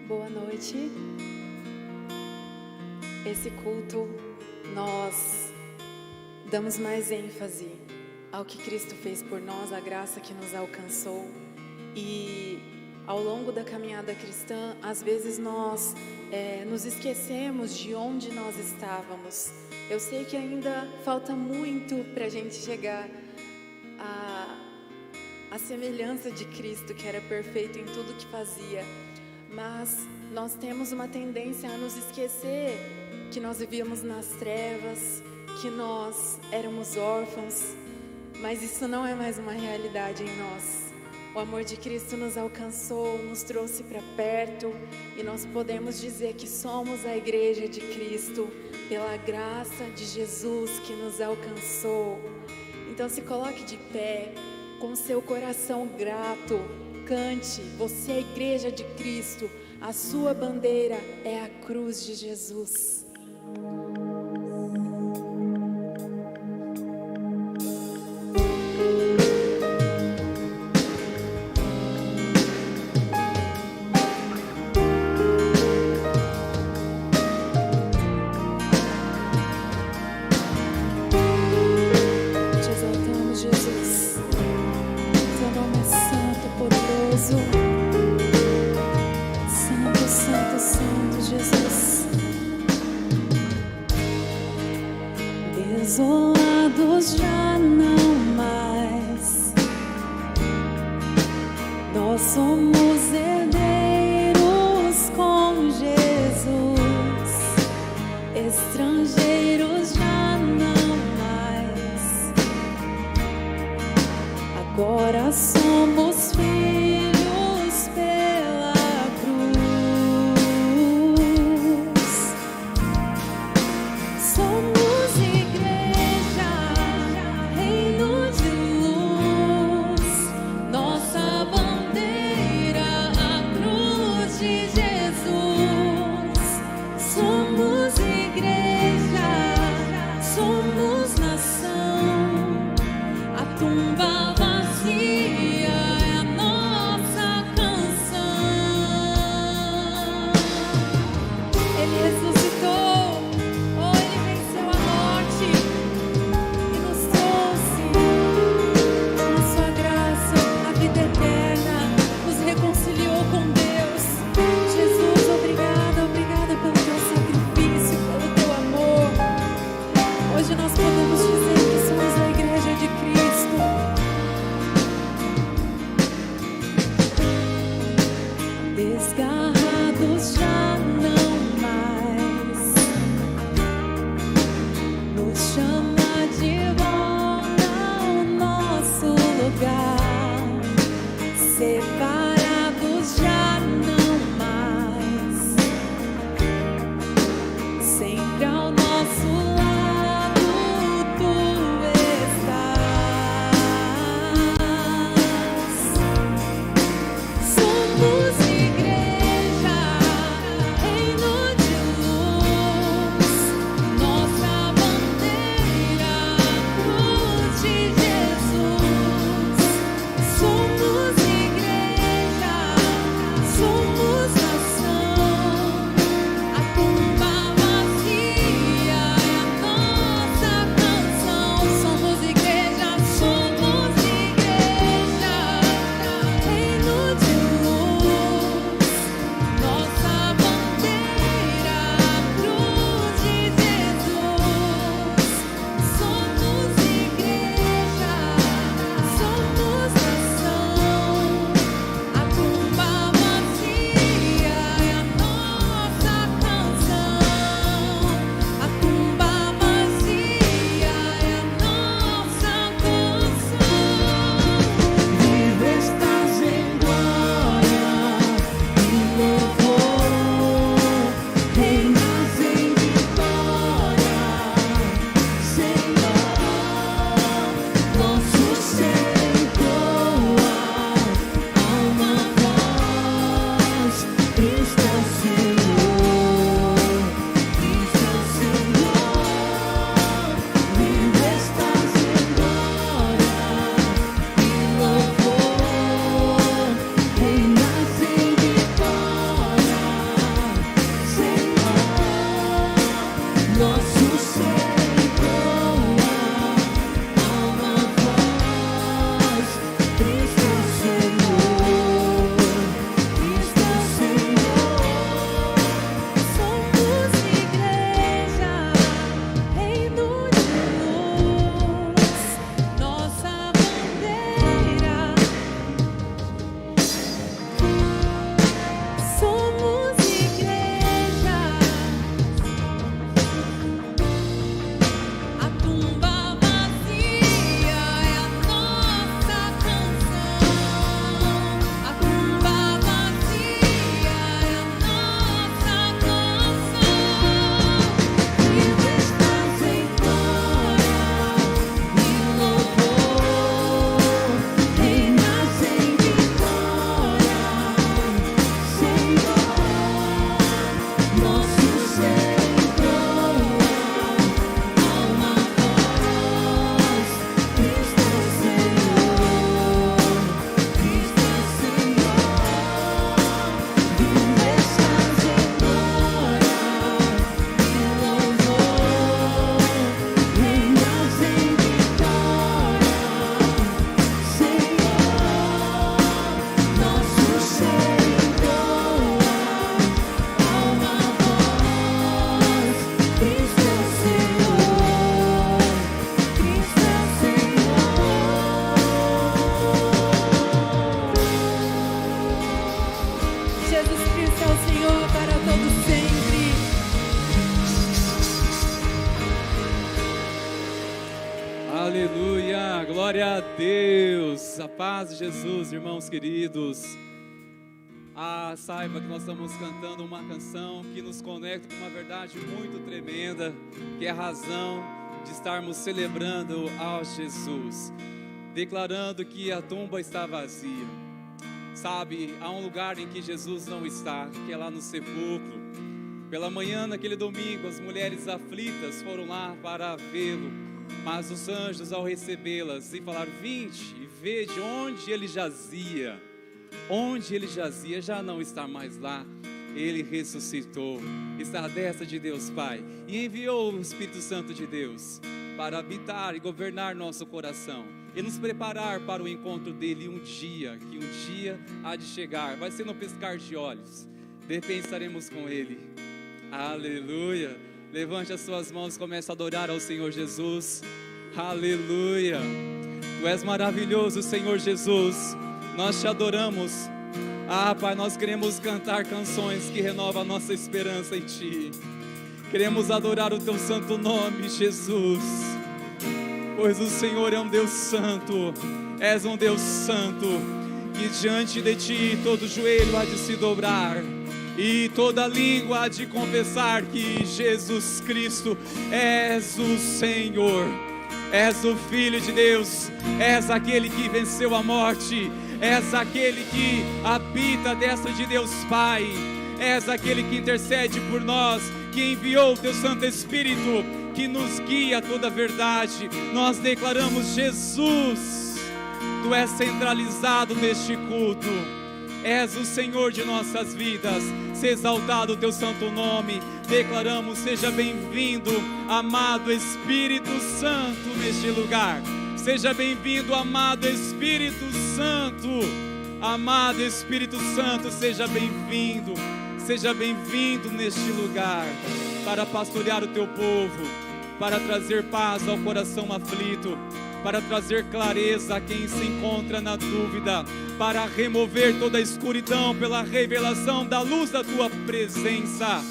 Boa noite. Esse culto nós damos mais ênfase ao que Cristo fez por nós, a graça que nos alcançou. E ao longo da caminhada cristã, às vezes nós nos esquecemos de onde nós estávamos. Eu sei que ainda falta muito para a gente chegar à semelhança de Cristo, que era perfeito em tudo que fazia. Mas nós temos uma tendência a nos esquecer que nós vivíamos nas trevas, que nós éramos órfãos, mas isso não é mais uma realidade em nós. O amor de Cristo nos alcançou, nos trouxe para perto, e nós podemos dizer que somos a igreja de Cristo pela graça de Jesus que nos alcançou. Então se coloque de pé, com seu coração grato, cante: você é a igreja de Cristo, a sua bandeira é a cruz de Jesus. Desolados já não mais, nós somos herdeiros com Jesus, estrangeiros já não mais, agora somos filhos pela cruz, somos tumba vazia é a nossa Deus, a paz de Jesus, irmãos queridos. Saiba que nós estamos cantando uma canção que nos conecta com uma verdade muito tremenda, que é a razão de estarmos celebrando ao Jesus, declarando que a tumba está vazia. Sabe, há um lugar em que Jesus não está, que é lá no sepulcro. Pela manhã, naquele domingo, as mulheres aflitas foram lá para vê-lo, mas os anjos, ao recebê-las e falar: vinde e vede onde ele jazia. Onde ele jazia já não está mais lá. Ele ressuscitou, está à destra de Deus Pai e enviou o Espírito Santo de Deus para habitar e governar nosso coração e nos preparar para o encontro dele um dia há de chegar. Vai ser no piscar de olhos. De repente estaremos com ele. Aleluia. Levante as suas mãos e comece a adorar ao Senhor Jesus. Aleluia. Tu és maravilhoso, Senhor Jesus. Nós te adoramos. Pai, nós queremos cantar canções que renovam a nossa esperança em Ti. Queremos adorar o Teu santo nome, Jesus, pois o Senhor é um Deus santo. És um Deus santo, que diante de Ti todo joelho há de se dobrar e toda língua há de confessar que Jesus Cristo és o Senhor. És o Filho de Deus, és aquele que venceu a morte, és aquele que habita à destra de Deus Pai, és aquele que intercede por nós, que enviou o Teu Santo Espírito, que nos guia a toda a verdade. Nós declaramos: Jesus, Tu és centralizado neste culto, és o Senhor de nossas vidas. Seja exaltado o Teu santo nome. Declaramos: seja bem-vindo, amado Espírito Santo, neste lugar. Seja bem-vindo, amado Espírito Santo. Amado Espírito Santo, seja bem-vindo. Seja bem-vindo neste lugar, para pastorear o Teu povo, para trazer paz ao coração aflito, para trazer clareza a quem se encontra na dúvida, para remover toda a escuridão pela revelação da luz da Tua presença.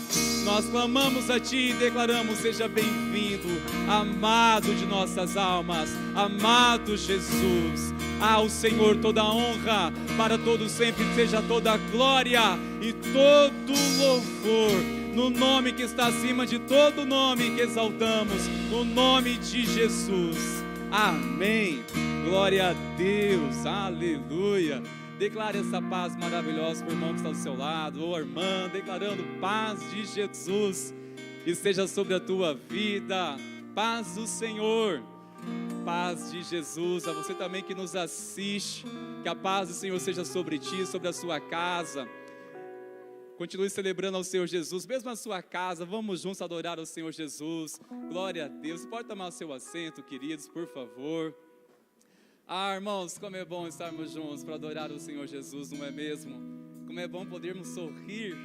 Nós clamamos a Ti e declaramos: seja bem-vindo, amado de nossas almas, amado Jesus. Ao Senhor toda a honra, para todo sempre seja toda a glória e todo louvor, no nome que está acima de todo nome que exaltamos, no nome de Jesus. Amém. Glória a Deus. Aleluia. Declare essa paz maravilhosa para o irmão que está do seu lado, ou irmã, declarando: paz de Jesus esteja sobre a tua vida. Paz do Senhor. Paz de Jesus. A você também que nos assiste, que a paz do Senhor seja sobre ti, sobre a sua casa. Continue celebrando ao Senhor Jesus, mesmo na sua casa. Vamos juntos adorar ao Senhor Jesus. Glória a Deus. Pode tomar o seu assento, queridos, por favor. Irmãos, como é bom estarmos juntos para adorar o Senhor Jesus, não é mesmo? Como é bom podermos sorrir,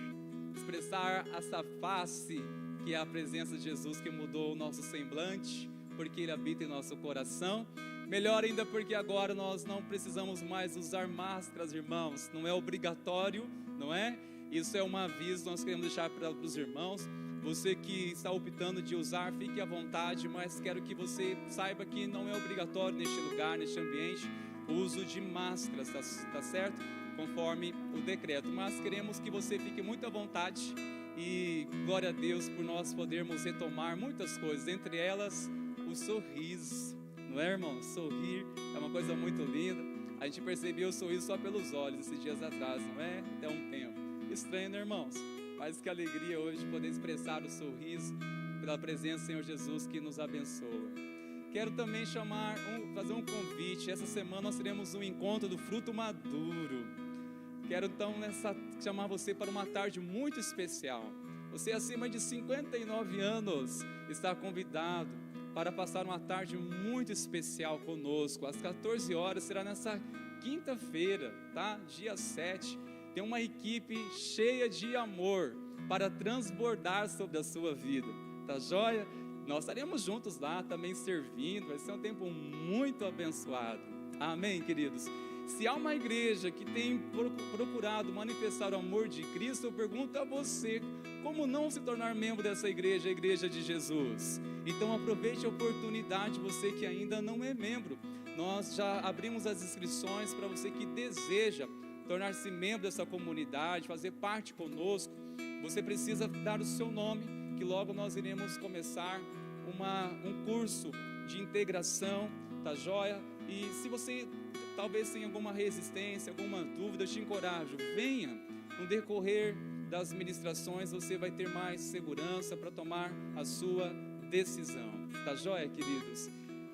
expressar essa face que é a presença de Jesus, que mudou o nosso semblante, porque Ele habita em nosso coração. Melhor ainda porque agora nós não precisamos mais usar máscaras, irmãos. Não é obrigatório, não é? Isso é um aviso que nós queremos deixar para os irmãos. Você que está optando de usar, fique à vontade, mas quero que você saiba que não é obrigatório neste lugar, neste ambiente, o uso de máscaras, tá certo? Conforme o decreto. Mas queremos que você fique muito à vontade e glória a Deus por nós podermos retomar muitas coisas, entre elas o sorriso, não é, irmão? Sorrir é uma coisa muito linda. A gente percebeu o sorriso só pelos olhos esses dias atrás, não é? Até um tempo. Estranho, né, irmãos? Mas que alegria hoje de poder expressar o sorriso pela presença do Senhor Jesus que nos abençoa. Quero também fazer um convite. Essa semana nós teremos um encontro do fruto maduro. Quero então chamar você para uma tarde muito especial. Você acima de 59 anos está convidado para passar uma tarde muito especial conosco. Às 14 horas será nessa quinta-feira, tá? Dia 7. Tem uma equipe cheia de amor para transbordar sobre a sua vida, tá joia? Nós estaremos juntos lá também servindo, vai ser um tempo muito abençoado. Amém, queridos? Se há uma igreja que tem procurado manifestar o amor de Cristo, eu pergunto a você, como não se tornar membro dessa igreja, a igreja de Jesus? Então aproveite a oportunidade, você que ainda não é membro, nós já abrimos as inscrições para você que deseja tornar-se membro dessa comunidade, fazer parte conosco. Você precisa dar o seu nome, que logo nós iremos começar um curso de integração, tá joia? E se você talvez tenha alguma resistência, alguma dúvida, eu te encorajo, venha. No decorrer das ministrações você vai ter mais segurança para tomar a sua decisão, tá joia, queridos?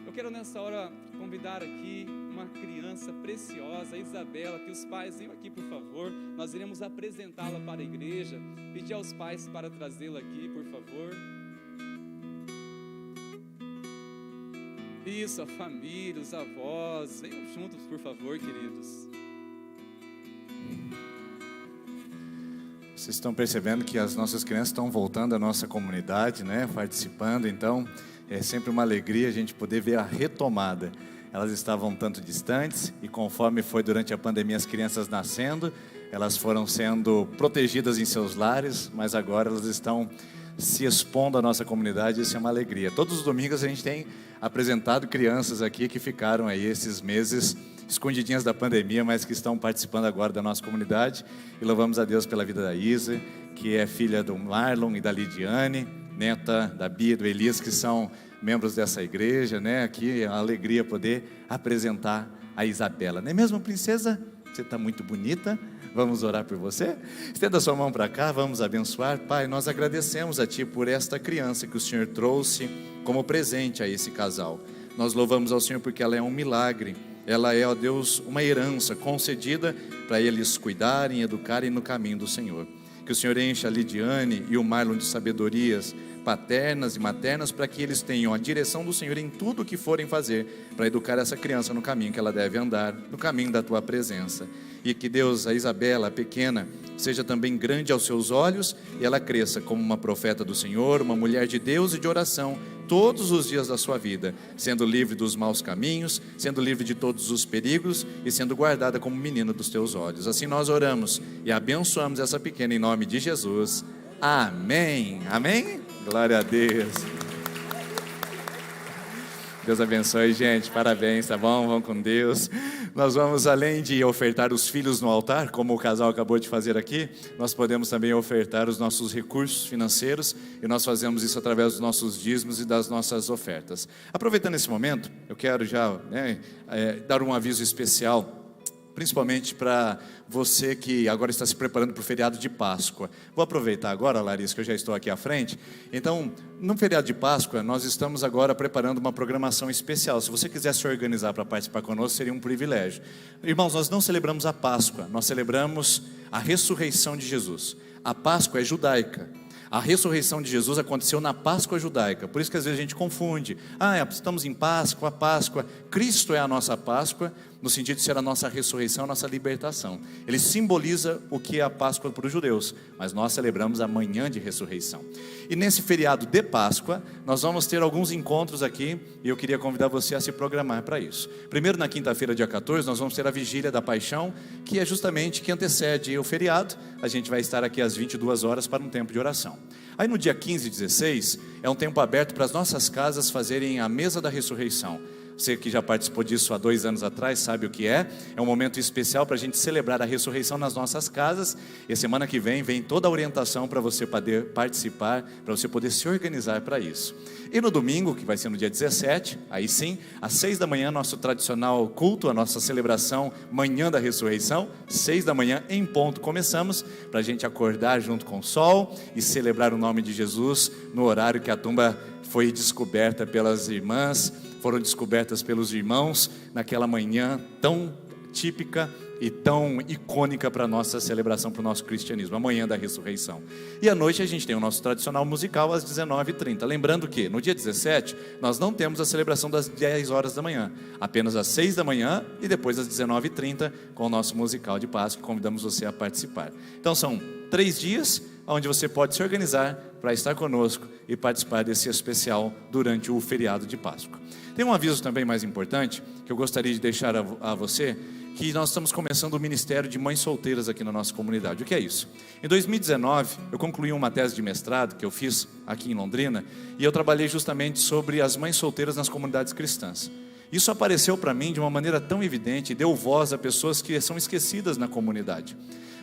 Eu quero nessa hora convidar aqui uma criança preciosa, a Isabela, que os pais venham aqui, por favor. Nós iremos apresentá-la para a igreja. Pedir aos pais para trazê-la aqui, por favor. Isso, a família, os avós, venham juntos, por favor, queridos. Vocês estão percebendo que as nossas crianças estão voltando à nossa comunidade, né? Participando, então é sempre uma alegria a gente poder ver a retomada. Elas estavam um tanto distantes e conforme foi durante a pandemia as crianças nascendo, elas foram sendo protegidas em seus lares, mas agora elas estão se expondo à nossa comunidade. Isso é uma alegria. Todos os domingos a gente tem apresentado crianças aqui que ficaram aí esses meses escondidinhas da pandemia, mas que estão participando agora da nossa comunidade. E louvamos a Deus pela vida da Isa, que é filha do Marlon e da Lidiane, neta da Bia e do Elias, que são membros dessa igreja, né? Aqui é uma alegria poder apresentar a Isabela. Não é mesmo, princesa? Você está muito bonita. Vamos orar por você? Estenda sua mão para cá, vamos abençoar. Pai, nós agradecemos a Ti por esta criança que o Senhor trouxe como presente a esse casal. Nós louvamos ao Senhor porque ela é um milagre. Ela é, ó Deus, uma herança concedida para eles cuidarem, educarem no caminho do Senhor. Que o Senhor encha a Lidiane e o Marlon de sabedorias paternas e maternas, para que eles tenham a direção do Senhor em tudo o que forem fazer, para educar essa criança no caminho que ela deve andar, no caminho da Tua presença. E que Deus, a Isabela, a pequena, seja também grande aos seus olhos, e ela cresça como uma profeta do Senhor, uma mulher de Deus e de oração, todos os dias da sua vida, sendo livre dos maus caminhos, sendo livre de todos os perigos, e sendo guardada como menina dos Teus olhos. Assim nós oramos e abençoamos essa pequena em nome de Jesus. Amém. Amém? Glória a Deus. Deus abençoe, gente, parabéns, tá bom? Vamos com Deus. Nós vamos, além de ofertar os filhos no altar, como o casal acabou de fazer aqui, nós podemos também ofertar os nossos recursos financeiros, e nós fazemos isso através dos nossos dízimos e das nossas ofertas. Aproveitando esse momento, eu quero já dar um aviso especial, principalmente para você que agora está se preparando para o feriado de Páscoa. Vou aproveitar agora, Larissa, que eu já estou aqui à frente. Então, no feriado de Páscoa, nós estamos agora preparando uma programação especial. Se você quiser se organizar para participar conosco, seria um privilégio. Irmãos, nós não celebramos a Páscoa, nós celebramos a ressurreição de Jesus. A Páscoa é judaica. A ressurreição de Jesus aconteceu na Páscoa judaica. Por isso que às vezes a gente confunde. Estamos em Páscoa, Páscoa. Cristo é a nossa Páscoa, no sentido de ser a nossa ressurreição, a nossa libertação. Ele simboliza o que é a Páscoa para os judeus, mas nós celebramos a manhã de ressurreição. E nesse feriado de Páscoa, nós vamos ter alguns encontros aqui, e eu queria convidar você a se programar para isso. Primeiro, na quinta-feira, dia 14, nós vamos ter a Vigília da Paixão, que é justamente que antecede o feriado. A gente vai estar aqui às 22 horas para um tempo de oração. Aí no dia 15 e 16, é um tempo aberto para as nossas casas fazerem a mesa da ressurreição. Você que já participou disso há 2 anos atrás sabe o que é. É um momento especial para a gente celebrar a ressurreição nas nossas casas. E semana que vem toda a orientação para você poder participar, para você poder se organizar para isso. E no domingo, que vai ser no dia 17, aí sim, às 6 da manhã, nosso tradicional culto, a nossa celebração Manhã da Ressurreição. 6 da manhã em ponto começamos, para a gente acordar junto com o sol e celebrar o nome de Jesus no horário que a tumba foi descoberta pelas irmãs, foram descobertas pelos irmãos, naquela manhã tão típica e tão icônica para a nossa celebração, para o nosso cristianismo, a manhã da ressurreição. E à noite a gente tem o nosso tradicional musical às 19h30. Lembrando que no dia 17, nós não temos a celebração das 10 horas da manhã, apenas às 6 da manhã e depois às 19h30 com o nosso musical de Páscoa, que convidamos você a participar. Então são 3 dias onde você pode se organizar para estar conosco e participar desse especial durante o feriado de Páscoa. Tem um aviso também mais importante que eu gostaria de deixar a você, que nós estamos começando o Ministério de Mães Solteiras aqui na nossa comunidade. O que é isso? Em 2019, eu concluí uma tese de mestrado que eu fiz aqui em Londrina, e eu trabalhei justamente sobre as mães solteiras nas comunidades cristãs. Isso apareceu para mim de uma maneira tão evidente e deu voz a pessoas que são esquecidas na comunidade.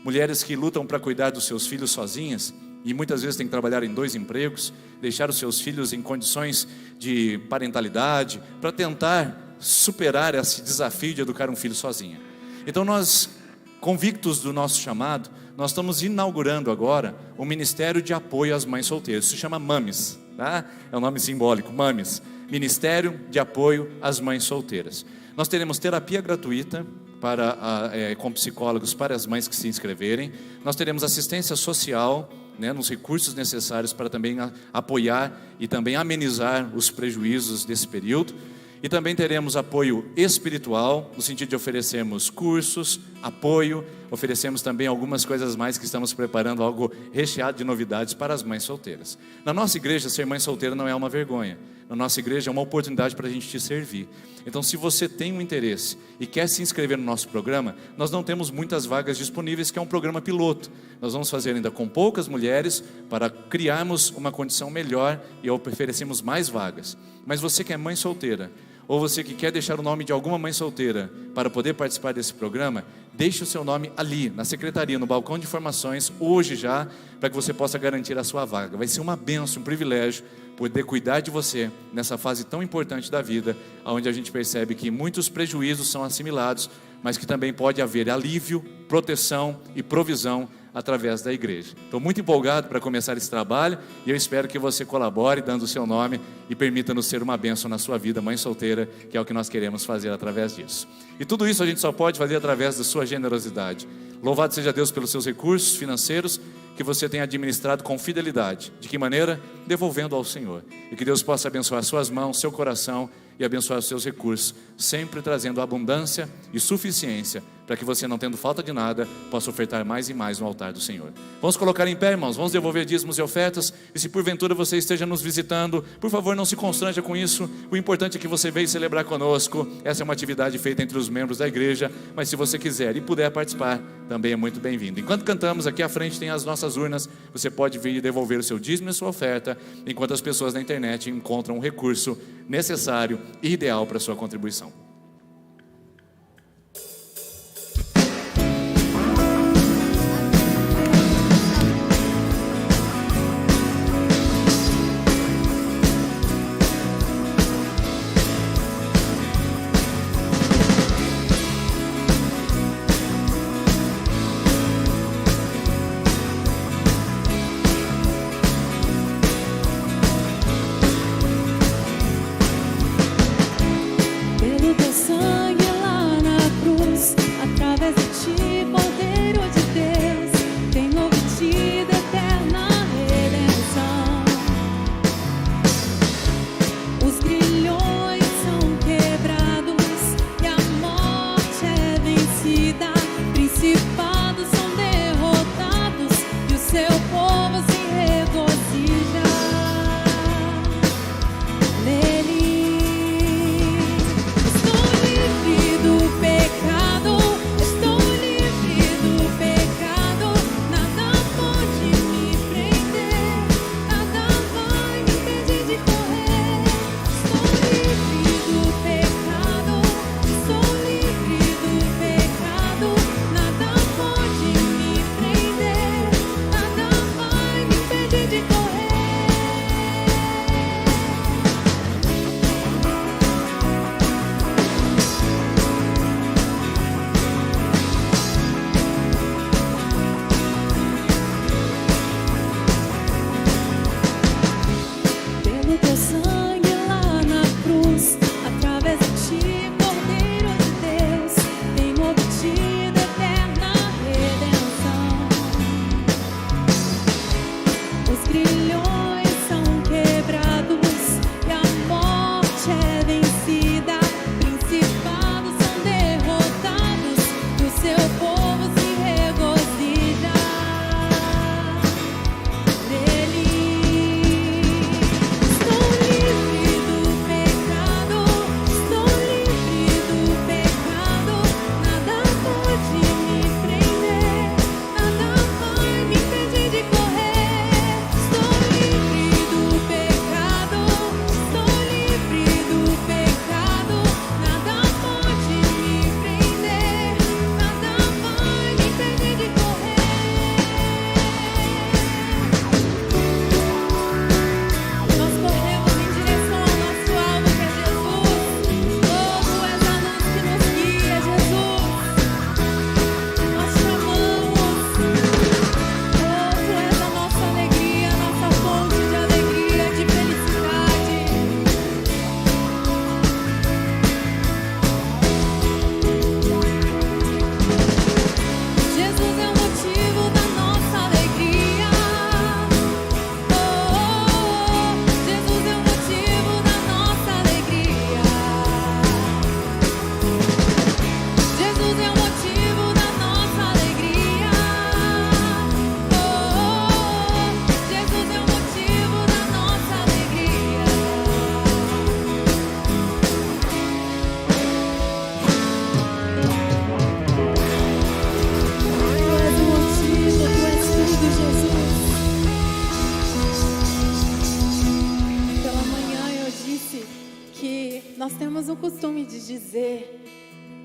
Mulheres que lutam para cuidar dos seus filhos sozinhas e muitas vezes têm que trabalhar em 2 empregos, deixar os seus filhos em condições de parentalidade para tentar superar esse desafio de educar um filho sozinha. Então nós, convictos do nosso chamado, nós estamos inaugurando agora o Ministério de Apoio às Mães Solteiras. Isso se chama MAMES, tá? É um nome simbólico, MAMES, Ministério de Apoio às Mães Solteiras. Nós teremos terapia gratuita com psicólogos para as mães que se inscreverem. Nós teremos assistência social, nos recursos necessários para também apoiar e também amenizar os prejuízos desse período. E também teremos apoio espiritual, no sentido de oferecermos cursos, apoio, oferecemos também algumas coisas mais que estamos preparando, algo recheado de novidades para as mães solteiras. Na nossa igreja, ser mãe solteira não é uma vergonha. Na nossa igreja é uma oportunidade para a gente te servir. Então, se você tem um interesse e quer se inscrever no nosso programa, nós não temos muitas vagas disponíveis, que é um programa piloto. Nós vamos fazer ainda com poucas mulheres para criarmos uma condição melhor e oferecermos mais vagas. Mas você que é mãe solteira, ou você que quer deixar o nome de alguma mãe solteira para poder participar desse programa, deixe o seu nome ali, na secretaria, no balcão de informações, hoje já, para que você possa garantir a sua vaga. Vai ser uma bênção, um privilégio, poder cuidar de você nessa fase tão importante da vida, onde a gente percebe que muitos prejuízos são assimilados, mas que também pode haver alívio, proteção e provisão através da igreja. Estou muito empolgado para começar esse trabalho e eu espero que você colabore dando o seu nome e permita-nos ser uma bênção na sua vida, mãe solteira, que é o que nós queremos fazer através disso. E tudo isso a gente só pode fazer através da sua generosidade. Louvado seja Deus pelos seus recursos financeiros que você tem administrado com fidelidade. De que maneira? Devolvendo ao Senhor. E que Deus possa abençoar suas mãos, seu coração e abençoar os seus recursos, sempre trazendo abundância e suficiência, para que você, não tendo falta de nada, possa ofertar mais e mais no altar do Senhor. Vamos colocar em pé, irmãos, vamos devolver dízimos e ofertas. E se porventura você esteja nos visitando, por favor, não se constranja com isso. O importante é que você veio celebrar conosco. Essa é uma atividade feita entre os membros da igreja, mas se você quiser e puder participar, também é muito bem-vindo. Enquanto cantamos, aqui à frente tem as nossas urnas. Você pode vir e devolver o seu dízimo e a sua oferta, enquanto as pessoas na internet encontram o recurso necessário e ideal para a sua contribuição. Pelo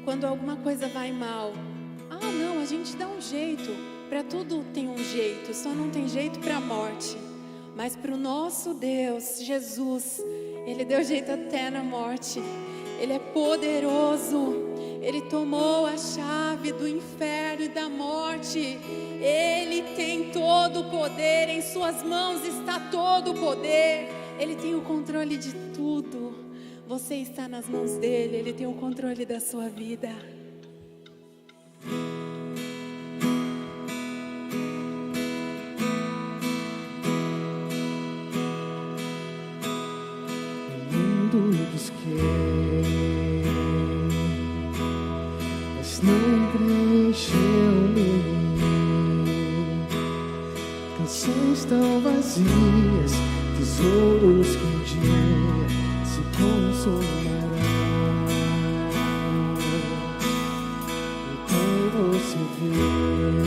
quando alguma coisa vai mal, não, a gente dá um jeito. Para tudo tem um jeito, só não tem jeito para a morte. Mas para o nosso Deus, Jesus, Ele deu jeito até na morte. Ele é poderoso. Ele tomou a chave do inferno e da morte. Ele tem todo o poder. Em suas mãos está todo o poder. Ele tem o controle de tudo. Você está nas mãos dele. Ele tem o controle da sua vida. Mas não preencheu-me. Canções tão vazias, tesouros que um dia se consumarão. Então você veio,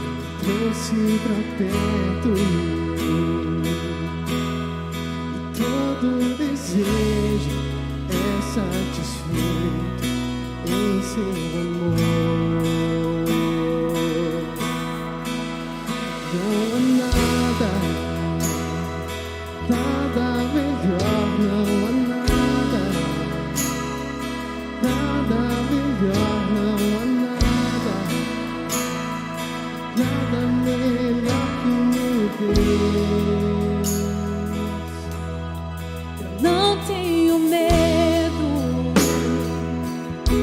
me trouxe pra perto de mim. Todo desejo é satisfeito em seu amor. Não há nada, nada melhor. Não há nada, nada melhor. Não há nada, nada melhor que meu Deus. Não tenho medo de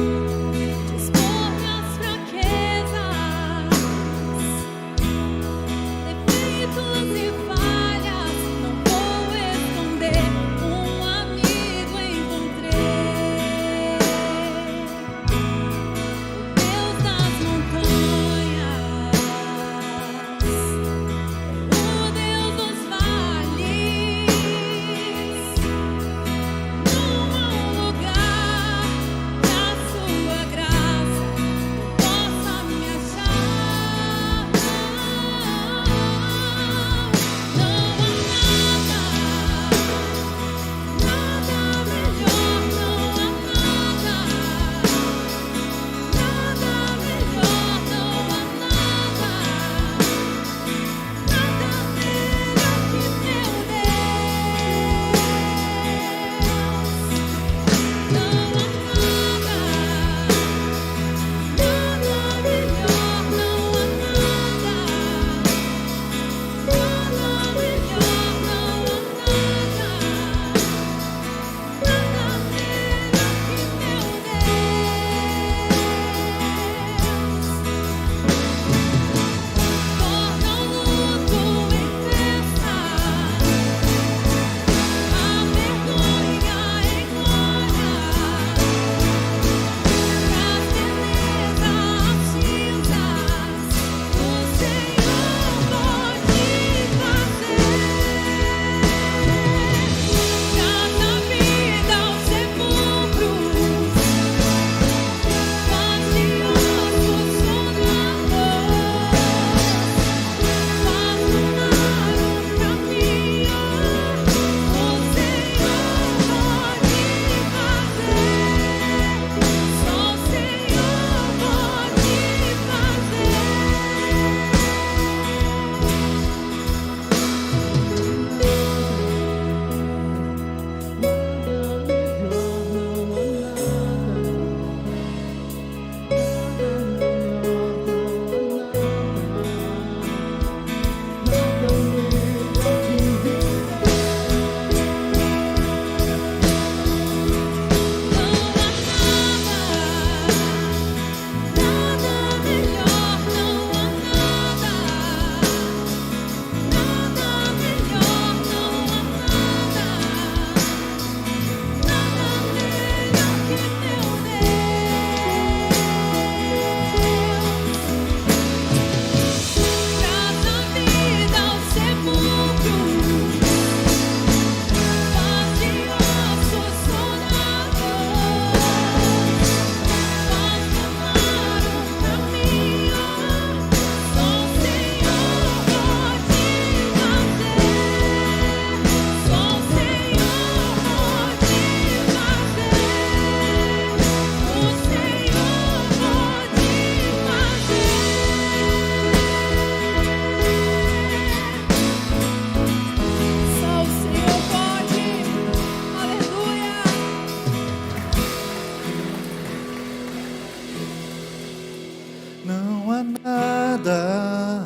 Não há nada,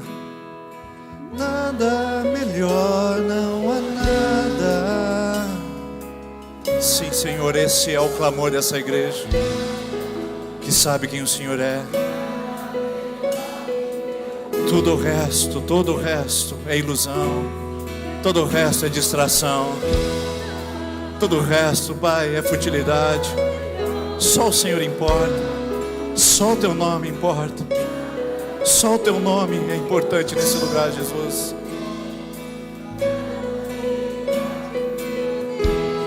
nada melhor, não há nada. Sim, Senhor, esse é o clamor dessa igreja, que sabe quem o Senhor é. Todo o resto é ilusão, todo o resto é distração, todo o resto, Pai, é futilidade. Só o Senhor importa, só o Teu nome importa, só o Teu nome é importante nesse lugar, Jesus.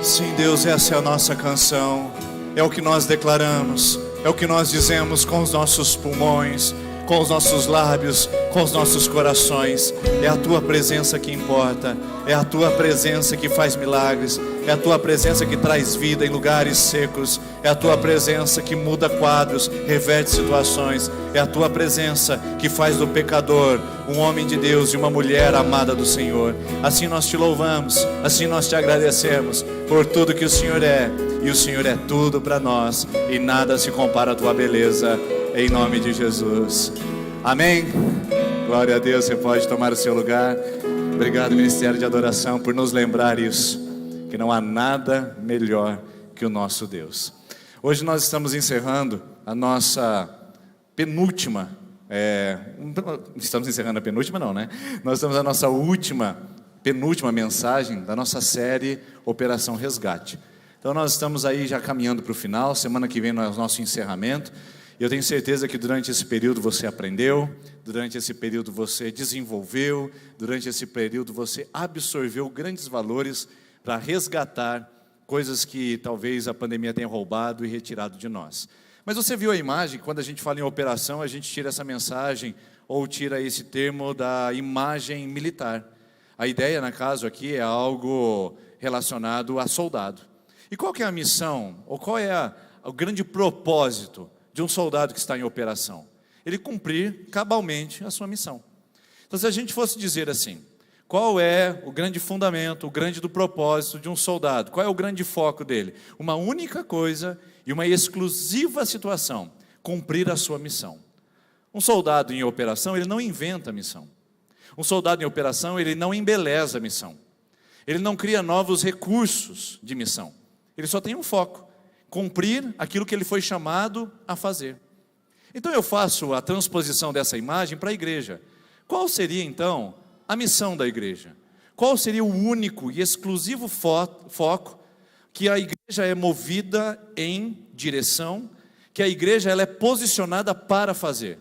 Sim, Deus, essa é a nossa canção, é o que nós declaramos, é o que nós dizemos com os nossos pulmões, com os nossos lábios, com os nossos corações. É a Tua presença que importa, é a Tua presença que faz milagres, é a Tua presença que traz vida em lugares secos, é a Tua presença que muda quadros, reverte situações, é a Tua presença que faz do pecador um homem de Deus e uma mulher amada do Senhor. Assim nós Te louvamos, assim nós Te agradecemos por tudo que o Senhor é, e o Senhor é tudo para nós, e nada se compara à Tua beleza, em nome de Jesus, amém. Glória a Deus, você pode tomar o seu lugar. Obrigado, Ministério de Adoração, por nos lembrar isso, que não há nada melhor que o nosso Deus. Hoje nós estamos encerrando a nossa penúltima, estamos encerrando a penúltima não, né? Nós estamos na nossa penúltima mensagem da nossa série Operação Resgate. Então nós estamos aí já caminhando para o final, semana que vem é o nosso encerramento. E eu tenho certeza que durante esse período você aprendeu, durante esse período você desenvolveu, durante esse período você absorveu grandes valores para resgatar coisas que talvez a pandemia tenha roubado e retirado de nós. Mas você viu a imagem, quando a gente fala em operação, a gente tira essa mensagem ou tira esse termo da imagem militar. A ideia, no caso aqui, é algo relacionado a soldado. E qual que é a missão, ou qual é o grande propósito de um soldado que está em operação? Ele cumprir cabalmente a sua missão. Então, se a gente fosse dizer assim, qual é o grande fundamento, o grande do propósito de um soldado? Qual é o grande foco dele? Uma única coisa e uma exclusiva situação: cumprir a sua missão. Um soldado em operação, ele não inventa a missão. Um soldado em operação, ele não embeleza a missão. Ele não cria novos recursos de missão. Ele só tem um foco: cumprir aquilo que ele foi chamado a fazer. Então eu faço a transposição dessa imagem para a igreja. Qual seria então a missão da igreja? Qual seria o único e exclusivo foco que a igreja é movida em direção, que a igreja ela é posicionada para fazer?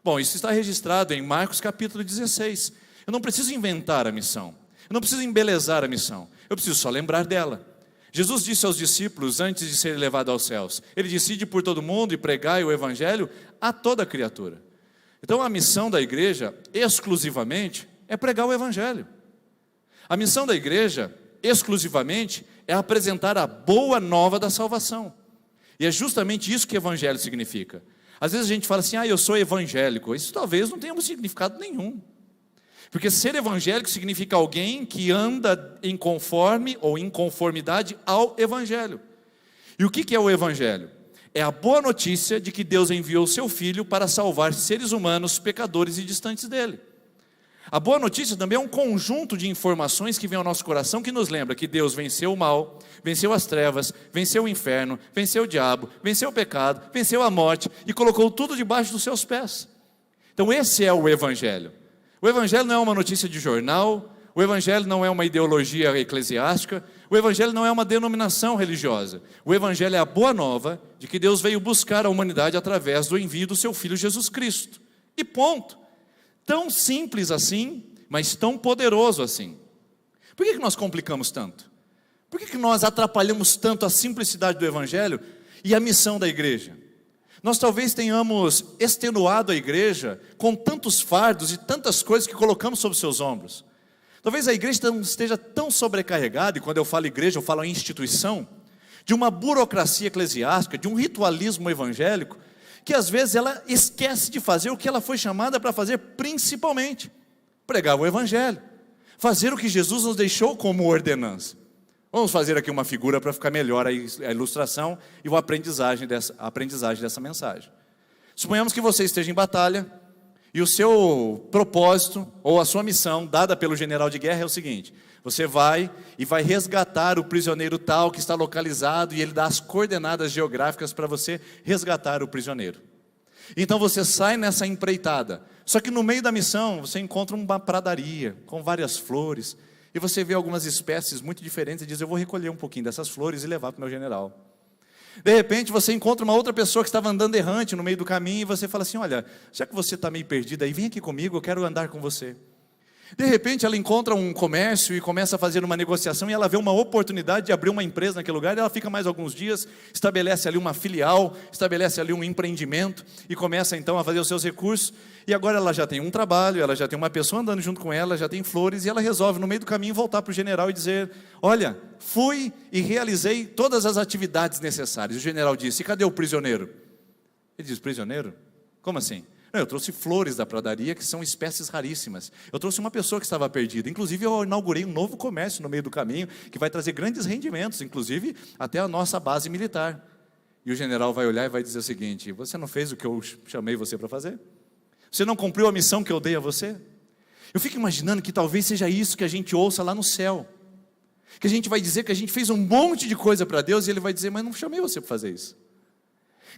Bom, isso está registrado em Marcos capítulo 16. Eu não preciso inventar a missão, eu não preciso embelezar a missão, eu preciso só lembrar dela. Jesus disse aos discípulos, antes de ser levado aos céus, Ele disse: ide por todo mundo e pregai o evangelho a toda criatura. Então a missão da igreja, exclusivamente, é pregar o evangelho. A missão da igreja, exclusivamente, é apresentar a boa nova da salvação. E é justamente isso que evangelho significa. Às vezes a gente fala assim: eu sou evangélico. Isso talvez não tenha um significado nenhum. Porque ser evangélico significa alguém que anda em conforme ou em conformidade ao evangelho. E o que é o evangelho? É a boa notícia de que Deus enviou o seu Filho para salvar seres humanos pecadores e distantes dele. A boa notícia também é um conjunto de informações que vem ao nosso coração, que nos lembra que Deus venceu o mal, venceu as trevas, venceu o inferno, venceu o diabo, venceu o pecado, venceu a morte e colocou tudo debaixo dos seus pés. Então esse é o evangelho. O evangelho não é uma notícia de jornal, o evangelho não é uma ideologia eclesiástica, o evangelho não é uma denominação religiosa. O evangelho é a boa nova de que Deus veio buscar a humanidade através do envio do seu Filho Jesus Cristo. E ponto. Tão simples assim, mas tão poderoso assim. Por que nós complicamos tanto? Por que nós atrapalhamos tanto a simplicidade do evangelho e a missão da igreja? Nós talvez tenhamos extenuado a igreja com tantos fardos e tantas coisas que colocamos sobre seus ombros. Talvez a igreja esteja tão sobrecarregada, e quando eu falo igreja, eu falo em instituição, de uma burocracia eclesiástica, de um ritualismo evangélico, que às vezes ela esquece de fazer o que ela foi chamada para fazer principalmente: pregar o evangelho, fazer o que Jesus nos deixou como ordenança. Vamos fazer aqui uma figura para ficar melhor a ilustração e a aprendizagem dessa mensagem. Suponhamos que você esteja em batalha e o seu propósito ou a sua missão dada pelo general de guerra é o seguinte: você vai e vai resgatar o prisioneiro tal que está localizado, e ele dá as coordenadas geográficas para você resgatar o prisioneiro. Então você sai nessa empreitada, só que no meio da missão você encontra uma pradaria com várias flores, e você vê algumas espécies muito diferentes e diz: eu vou recolher um pouquinho dessas flores e levar para o meu general. De repente você encontra uma outra pessoa que estava andando errante no meio do caminho, e você fala assim: olha, já que você está meio perdido aí, vem aqui comigo, eu quero andar com você. De repente ela encontra um comércio e começa a fazer uma negociação, e ela vê uma oportunidade de abrir uma empresa naquele lugar, e ela fica mais alguns dias, estabelece ali uma filial, estabelece ali um empreendimento, e começa então a fazer os seus recursos, e agora ela já tem um trabalho, ela já tem uma pessoa andando junto com ela, já tem flores, e ela resolve no meio do caminho voltar para o general e dizer: olha, fui e realizei todas as atividades necessárias. O general disse: e cadê o prisioneiro? Ele diz: prisioneiro? Como assim? Não, eu trouxe flores da pradaria, que são espécies raríssimas. Eu trouxe uma pessoa que estava perdida. Inclusive eu inaugurei um novo comércio no meio do caminho, que vai trazer grandes rendimentos, inclusive até a nossa base militar. E o general vai olhar e vai dizer o seguinte: você não fez o que eu chamei você para fazer? Você não cumpriu a missão que eu dei a você? Eu fico imaginando que talvez seja isso que a gente ouça lá no céu, que a gente vai dizer que a gente fez um monte de coisa para Deus, e Ele vai dizer: mas não chamei você para fazer isso.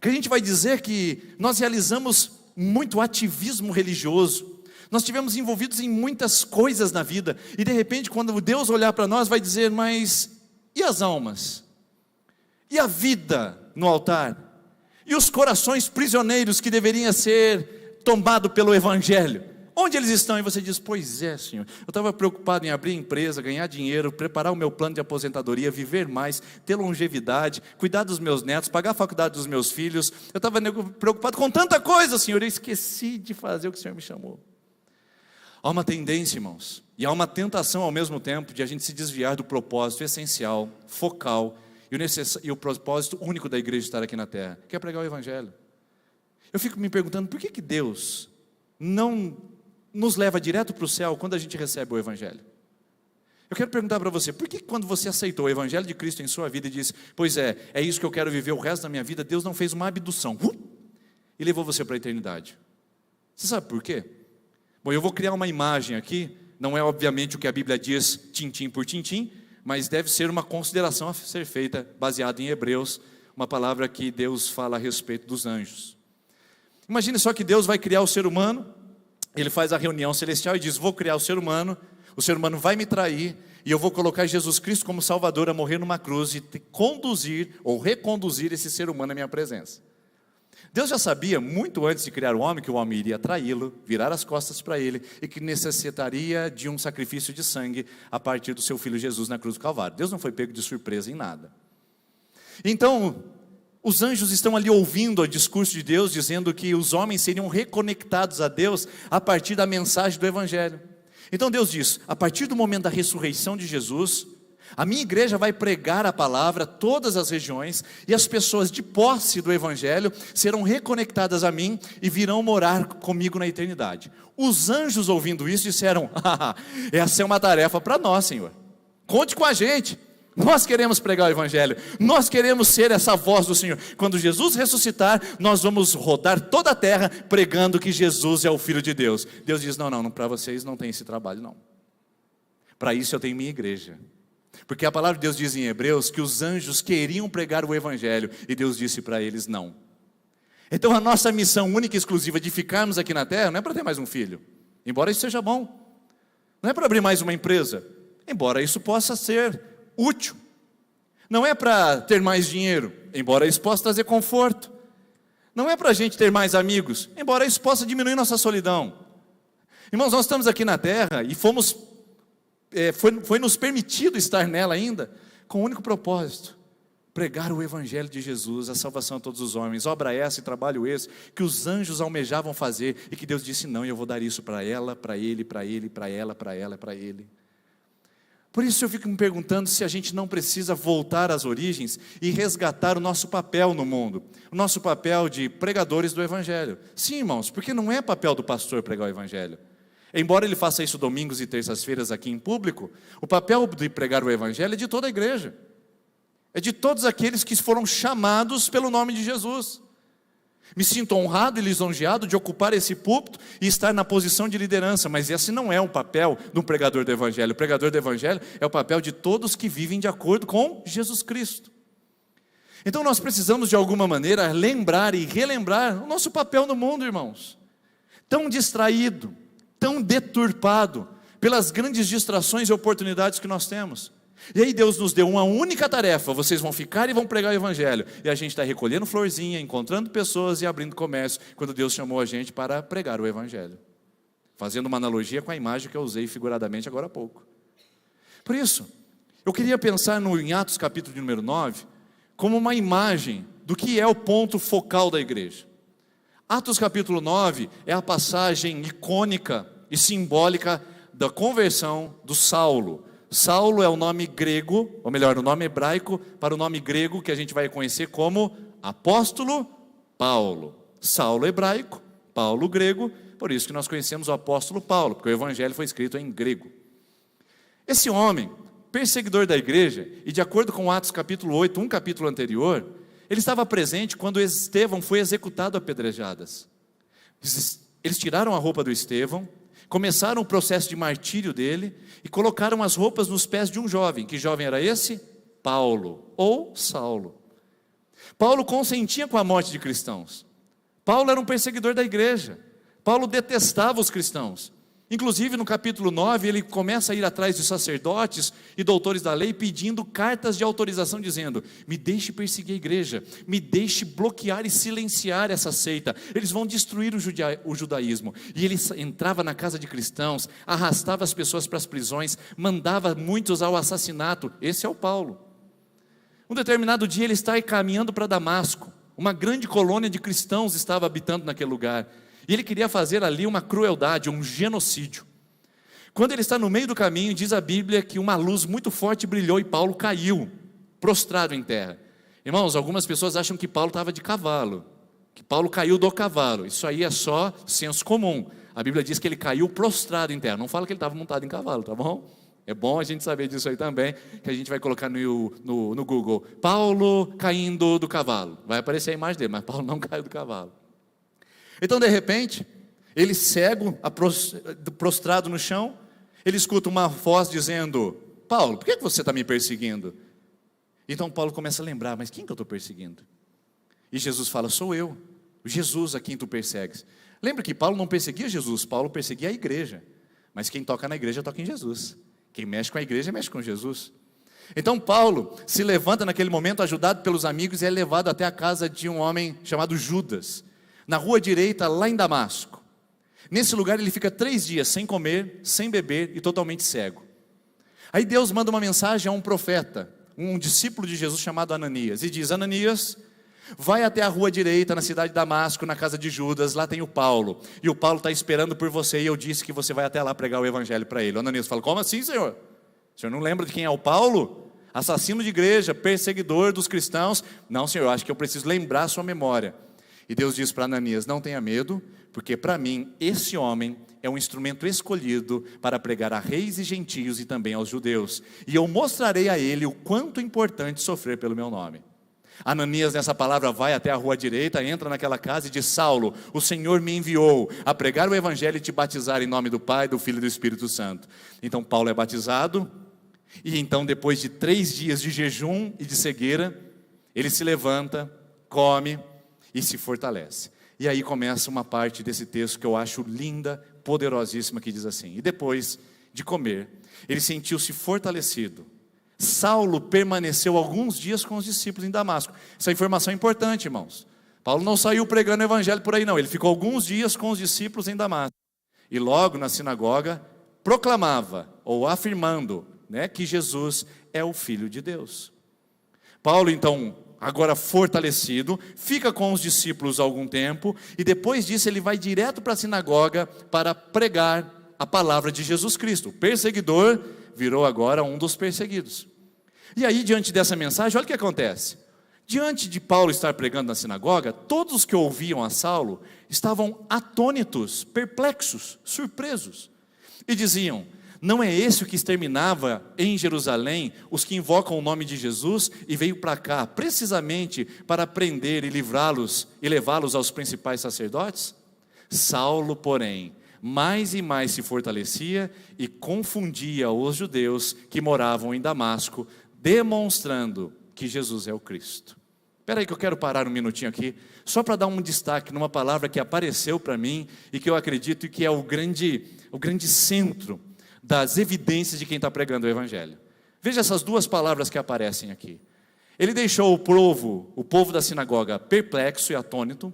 Que a gente vai dizer que nós realizamos muito ativismo religioso, nós estivemos envolvidos em muitas coisas na vida, e de repente quando Deus olhar para nós vai dizer: mas e as almas? E a vida no altar? E os corações prisioneiros que deveriam ser tomados pelo Evangelho? Onde eles estão? E você diz: pois é, Senhor, eu estava preocupado em abrir empresa, ganhar dinheiro, preparar o meu plano de aposentadoria, viver mais, ter longevidade, cuidar dos meus netos, pagar a faculdade dos meus filhos. Eu estava preocupado com tanta coisa, Senhor, eu esqueci de fazer o que o Senhor me chamou. Há uma tendência, irmãos, e há uma tentação ao mesmo tempo de a gente se desviar do propósito essencial, focal e o propósito único da igreja estar aqui na terra, que é pregar o Evangelho. Eu fico me perguntando: por que Deus não nos leva direto para o céu quando a gente recebe o Evangelho? Eu quero perguntar para você: por que quando você aceitou o Evangelho de Cristo em sua vida e disse: pois é isso que eu quero viver o resto da minha vida, Deus não fez uma abdução e levou você para a eternidade? Você sabe por quê? Bom, eu vou criar uma imagem aqui, não é obviamente o que a Bíblia diz tintim por tintim, mas deve ser uma consideração a ser feita baseada em Hebreus, uma palavra que Deus fala a respeito dos anjos. Imagine só que Deus vai criar o ser humano. Ele faz a reunião celestial e diz: vou criar o ser humano vai me trair, e eu vou colocar Jesus Cristo como Salvador a morrer numa cruz e conduzir ou reconduzir esse ser humano à minha presença. Deus já sabia, muito antes de criar o homem, que o homem iria traí-lo, virar as costas para ele, e que necessitaria de um sacrifício de sangue a partir do seu filho Jesus na cruz do Calvário. Deus não foi pego de surpresa em nada. Então, os anjos estão ali ouvindo o discurso de Deus, dizendo que os homens seriam reconectados a Deus a partir da mensagem do Evangelho. Então Deus diz: a partir do momento da ressurreição de Jesus, a minha igreja vai pregar a palavra a todas as regiões, e as pessoas de posse do Evangelho serão reconectadas a mim e virão morar comigo na eternidade. Os anjos, ouvindo isso, disseram: essa é uma tarefa para nós, Senhor, conte com a gente. Nós queremos pregar o Evangelho, nós queremos ser essa voz do Senhor. Quando Jesus ressuscitar, nós vamos rodar toda a terra pregando que Jesus é o Filho de Deus. Deus diz: não, para vocês não tem esse trabalho não. Para isso eu tenho minha igreja. Porque a palavra de Deus diz em Hebreus que os anjos queriam pregar o Evangelho, e Deus disse para eles: não. Então a nossa missão única e exclusiva de ficarmos aqui na terra não é para ter mais um filho, embora isso seja bom. Não é para abrir mais uma empresa, embora isso possa ser útil. Não é para ter mais dinheiro, embora isso possa trazer conforto. Não é para a gente ter mais amigos, embora isso possa diminuir nossa solidão. Irmãos, nós estamos aqui na terra e foi nos permitido estar nela ainda com o único propósito: pregar o Evangelho de Jesus, a salvação a todos os homens. Obra essa e trabalho esse que os anjos almejavam fazer, e que Deus disse: não, eu vou dar isso para ela, para ele, para ele, para ela, para ela, para ele. Por isso eu fico me perguntando se a gente não precisa voltar às origens e resgatar o nosso papel no mundo, o nosso papel de pregadores do Evangelho. Sim, irmãos, porque não é papel do pastor pregar o Evangelho. Embora ele faça isso domingos e terças-feiras aqui em público, o papel de pregar o Evangelho é de toda a igreja. É de todos aqueles que foram chamados pelo nome de Jesus. Me sinto honrado e lisonjeado de ocupar esse púlpito e estar na posição de liderança, mas esse não é o papel de um pregador do Evangelho. O pregador do Evangelho é o papel de todos que vivem de acordo com Jesus Cristo. Então nós precisamos de alguma maneira lembrar e relembrar o nosso papel no mundo, irmãos. Tão distraído, tão deturpado pelas grandes distrações e oportunidades que nós temos. E aí Deus nos deu uma única tarefa: vocês vão ficar e vão pregar o Evangelho. E a gente está recolhendo florzinha, encontrando pessoas e abrindo comércio, quando Deus chamou a gente para pregar o Evangelho. Fazendo uma analogia com a imagem que eu usei figuradamente agora há pouco. Por isso, eu queria pensar em Atos capítulo de número 9, como uma imagem do que é o ponto focal da igreja. Atos capítulo 9 é a passagem icônica e simbólica da conversão do Saulo. Saulo é o nome grego, ou melhor, o nome hebraico para o nome grego que a gente vai conhecer como apóstolo Paulo. Saulo hebraico, Paulo grego, por isso que nós conhecemos o apóstolo Paulo, porque o evangelho foi escrito em grego. Esse homem, perseguidor da igreja, e de acordo com Atos capítulo 8, um capítulo anterior, ele estava presente quando Estevão foi executado a apedrejadas. Eles tiraram a roupa do Estevão, começaram o processo de martírio dele e colocaram as roupas nos pés de um jovem. Que jovem era esse? Paulo, ou Saulo. Paulo consentia com a morte de cristãos. Paulo era um perseguidor da igreja. Paulo detestava os cristãos. Inclusive no capítulo 9 ele começa a ir atrás de sacerdotes e doutores da lei pedindo cartas de autorização dizendo: me deixe perseguir a igreja, me deixe bloquear e silenciar essa seita, eles vão destruir o judaísmo. E ele entrava na casa de cristãos, arrastava as pessoas para as prisões, mandava muitos ao assassinato. Esse é o Paulo. Um determinado dia ele está caminhando para Damasco. Uma grande colônia de cristãos estava habitando naquele lugar. E ele queria fazer ali uma crueldade, um genocídio. Quando ele está no meio do caminho, diz a Bíblia que uma luz muito forte brilhou e Paulo caiu, prostrado em terra. Irmãos, algumas pessoas acham que Paulo estava de cavalo, que Paulo caiu do cavalo. Isso aí é só senso comum. A Bíblia diz que ele caiu prostrado em terra. Não fala que ele estava montado em cavalo, tá bom? É bom a gente saber disso aí também, que a gente vai colocar no Google. Paulo caindo do cavalo. Vai aparecer a imagem dele, mas Paulo não caiu do cavalo. Então, de repente, ele cego, prostrado no chão, ele escuta uma voz dizendo: Paulo, por que você está me perseguindo? Então Paulo começa a lembrar: mas quem que eu estou perseguindo? E Jesus fala: sou eu, Jesus a quem tu persegues. Lembra que Paulo não perseguia Jesus, Paulo perseguia a igreja. Mas quem toca na igreja toca em Jesus. Quem mexe com a igreja mexe com Jesus. Então Paulo se levanta naquele momento, ajudado pelos amigos, e é levado até a casa de um homem chamado Judas, na rua direita, lá em Damasco. Nesse lugar ele fica 3 dias sem comer, sem beber e totalmente cego. Aí Deus manda uma mensagem a um profeta, um discípulo de Jesus chamado Ananias, e diz: Ananias, vai até a rua direita, na cidade de Damasco, na casa de Judas, lá tem o Paulo, e o Paulo está esperando por você, e eu disse que você vai até lá pregar o evangelho para ele. O Ananias fala: como assim, Senhor? O senhor não lembra de quem é o Paulo? Assassino de igreja, perseguidor dos cristãos. Não, Senhor, eu acho que eu preciso lembrar a sua memória. E Deus diz para Ananias: não tenha medo, porque para mim esse homem é um instrumento escolhido para pregar a reis e gentios e também aos judeus. E eu mostrarei a ele o quanto é importante sofrer pelo meu nome. Ananias, nessa palavra, vai até a rua direita, entra naquela casa e diz: Saulo, o Senhor me enviou a pregar o evangelho e te batizar em nome do Pai, do Filho e do Espírito Santo. Então Paulo é batizado, e então depois de 3 dias de jejum e de cegueira, ele se levanta, come e se fortalece. E aí começa uma parte desse texto que eu acho linda, poderosíssima, que diz assim: e depois de comer, ele sentiu-se fortalecido. Saulo permaneceu alguns dias com os discípulos em Damasco. Essa informação é importante, irmãos. Paulo não saiu pregando o evangelho por aí não, ele ficou alguns dias com os discípulos em Damasco. E logo na sinagoga proclamava, ou afirmando, que Jesus é o Filho de Deus. Paulo então, agora fortalecido, fica com os discípulos algum tempo, e depois disso ele vai direto para a sinagoga para pregar a palavra de Jesus Cristo. O perseguidor virou agora um dos perseguidos. E aí, diante dessa mensagem, olha o que acontece. Diante de Paulo estar pregando na sinagoga, todos os que ouviam a Saulo estavam atônitos, perplexos, surpresos, e diziam: Não é esse o que exterminava em Jerusalém os que invocam o nome de Jesus e veio para cá precisamente para prender e livrá-los e levá-los aos principais sacerdotes? Saulo, porém, mais e mais se fortalecia e confundia os judeus que moravam em Damasco, demonstrando que Jesus é o Cristo. Espera aí que eu quero parar um minutinho aqui, só para dar um destaque numa palavra que apareceu para mim e que eu acredito que é o grande centro das evidências de quem está pregando o Evangelho. Veja essas duas palavras que aparecem aqui. Ele deixou o povo da sinagoga perplexo e atônito,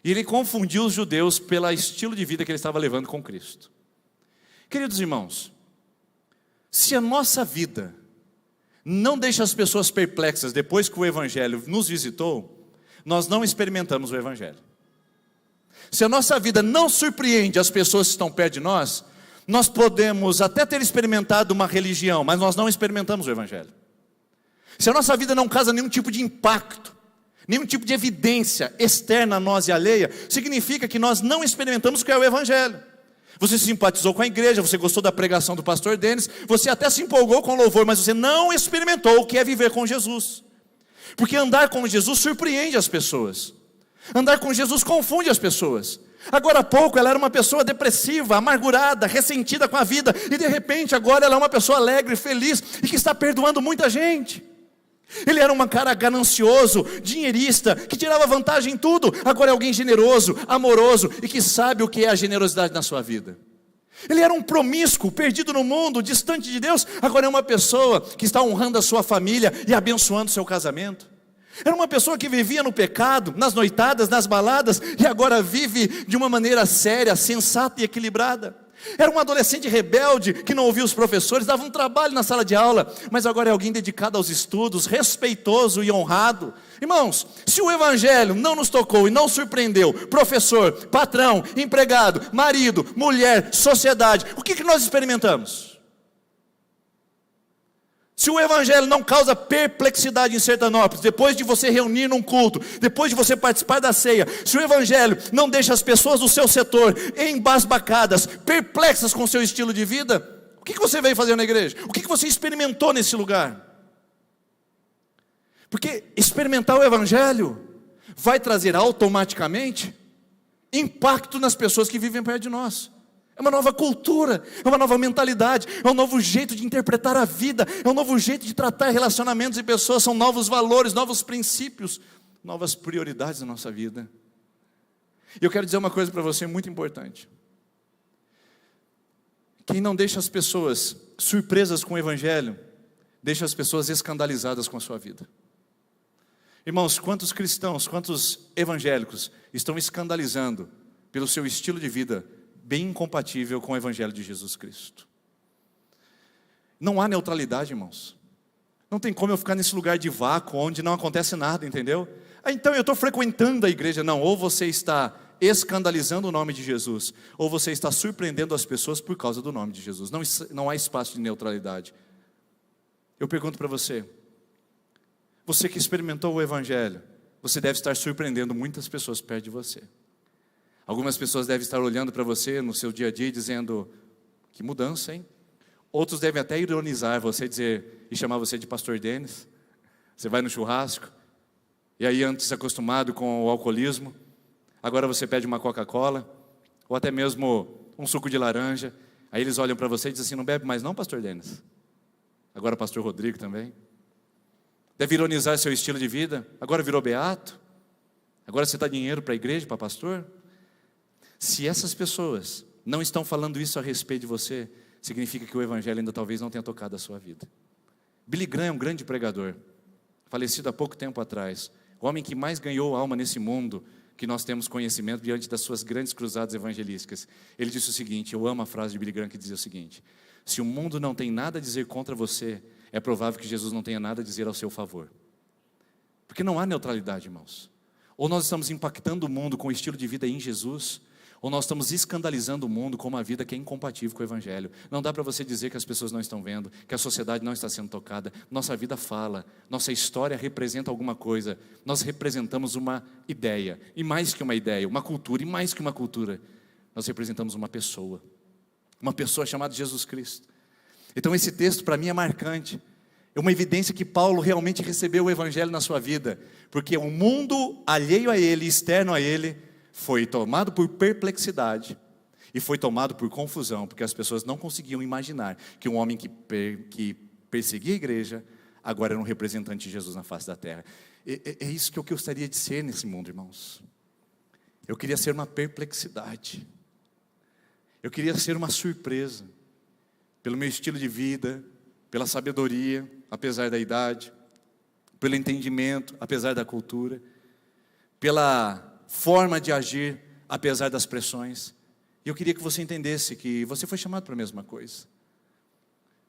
e ele confundiu os judeus pelo estilo de vida que ele estava levando com Cristo. Queridos irmãos, se a nossa vida não deixa as pessoas perplexas depois que o Evangelho nos visitou, nós não experimentamos o Evangelho. Se a nossa vida não surpreende as pessoas que estão perto de nós podemos até ter experimentado uma religião, mas nós não experimentamos o Evangelho. Se a nossa vida não causa nenhum tipo de impacto, nenhum tipo de evidência externa a nós e alheia, significa que nós não experimentamos o que é o Evangelho. Você simpatizou com a igreja, você gostou da pregação do pastor Denis, você até se empolgou com o louvor, mas você não experimentou o que é viver com Jesus. Porque andar com Jesus surpreende as pessoas. Andar com Jesus confunde as pessoas. Agora há pouco ela era uma pessoa depressiva, amargurada, ressentida com a vida, e de repente agora ela é uma pessoa alegre, feliz, e que está perdoando muita gente. Ele era um cara ganancioso, dinheirista, que tirava vantagem em tudo, agora é alguém generoso, amoroso, e que sabe o que é a generosidade na sua vida. Ele era um promíscuo, perdido no mundo, distante de Deus, agora é uma pessoa que está honrando a sua família e abençoando o seu casamento. Era uma pessoa que vivia no pecado, nas noitadas, nas baladas, e agora vive de uma maneira séria, sensata e equilibrada. Era um adolescente rebelde, que não ouvia os professores, dava um trabalho na sala de aula, mas agora é alguém dedicado aos estudos, respeitoso e honrado. Irmãos, se o Evangelho não nos tocou e não surpreendeu, professor, patrão, empregado, marido, mulher, sociedade, o que nós experimentamos? Se o Evangelho não causa perplexidade em Sertanópolis, depois de você reunir num culto, depois de você participar da ceia, se o Evangelho não deixa as pessoas do seu setor embasbacadas, perplexas com o seu estilo de vida, o que você veio fazer na igreja? O que você experimentou nesse lugar? Porque experimentar o Evangelho vai trazer automaticamente impacto nas pessoas que vivem perto de nós. É uma nova cultura, é uma nova mentalidade, é um novo jeito de interpretar a vida, é um novo jeito de tratar relacionamentos e pessoas, são novos valores, novos princípios, novas prioridades na nossa vida. E eu quero dizer uma coisa para você muito importante. Quem não deixa as pessoas surpresas com o Evangelho, deixa as pessoas escandalizadas com a sua vida. Irmãos, quantos cristãos, quantos evangélicos estão escandalizando pelo seu estilo de vida bem incompatível com o Evangelho de Jesus Cristo? Não há neutralidade, irmãos. Não tem como eu ficar nesse lugar de vácuo, onde não acontece nada, entendeu? Então eu estou frequentando a igreja. Não, ou você está escandalizando o nome de Jesus, ou você está surpreendendo as pessoas por causa do nome de Jesus. Não há espaço de neutralidade. Eu pergunto para você, você que experimentou o Evangelho, você deve estar surpreendendo muitas pessoas perto de você. Algumas pessoas devem estar olhando para você no seu dia a dia e dizendo, que mudança, hein? Outros devem até ironizar você, dizer e chamar você de pastor Denis. Você vai no churrasco, e aí antes acostumado com o alcoolismo, agora você pede uma Coca-Cola, ou até mesmo um suco de laranja. Aí eles olham para você e dizem assim, não bebe mais não, pastor Denis? Agora pastor Rodrigo também. Deve ironizar seu estilo de vida. Agora virou beato? Agora você dá dinheiro para a igreja, para pastor? Se essas pessoas não estão falando isso a respeito de você, significa que o Evangelho ainda talvez não tenha tocado a sua vida. Billy Graham é um grande pregador, falecido há pouco tempo atrás, o homem que mais ganhou alma nesse mundo, que nós temos conhecimento diante das suas grandes cruzadas evangelísticas. Ele disse o seguinte, eu amo a frase de Billy Graham que dizia o seguinte, se o mundo não tem nada a dizer contra você, é provável que Jesus não tenha nada a dizer ao seu favor. Porque não há neutralidade, irmãos. Ou nós estamos impactando o mundo com o estilo de vida em Jesus, ou nós estamos escandalizando o mundo com uma vida que é incompatível com o Evangelho. Não dá para você dizer que as pessoas não estão vendo, que a sociedade não está sendo tocada. Nossa vida fala, nossa história representa alguma coisa. Nós representamos uma ideia, e mais que uma ideia, uma cultura, e mais que uma cultura. Nós representamos uma pessoa chamada Jesus Cristo. Então esse texto para mim é marcante. É uma evidência que Paulo realmente recebeu o evangelho na sua vida, porque o mundo alheio a ele, externo a ele, foi tomado por perplexidade e foi tomado por confusão, porque as pessoas não conseguiam imaginar que um homem que perseguia a igreja agora era um representante de Jesus na face da terra. É isso que eu gostaria de ser nesse mundo, irmãos. Eu queria ser uma perplexidade. Eu queria ser uma surpresa, pelo meu estilo de vida, pela sabedoria, apesar da idade, pelo entendimento, apesar da cultura, pela forma de agir, apesar das pressões. E eu queria que você entendesse que você foi chamado para a mesma coisa.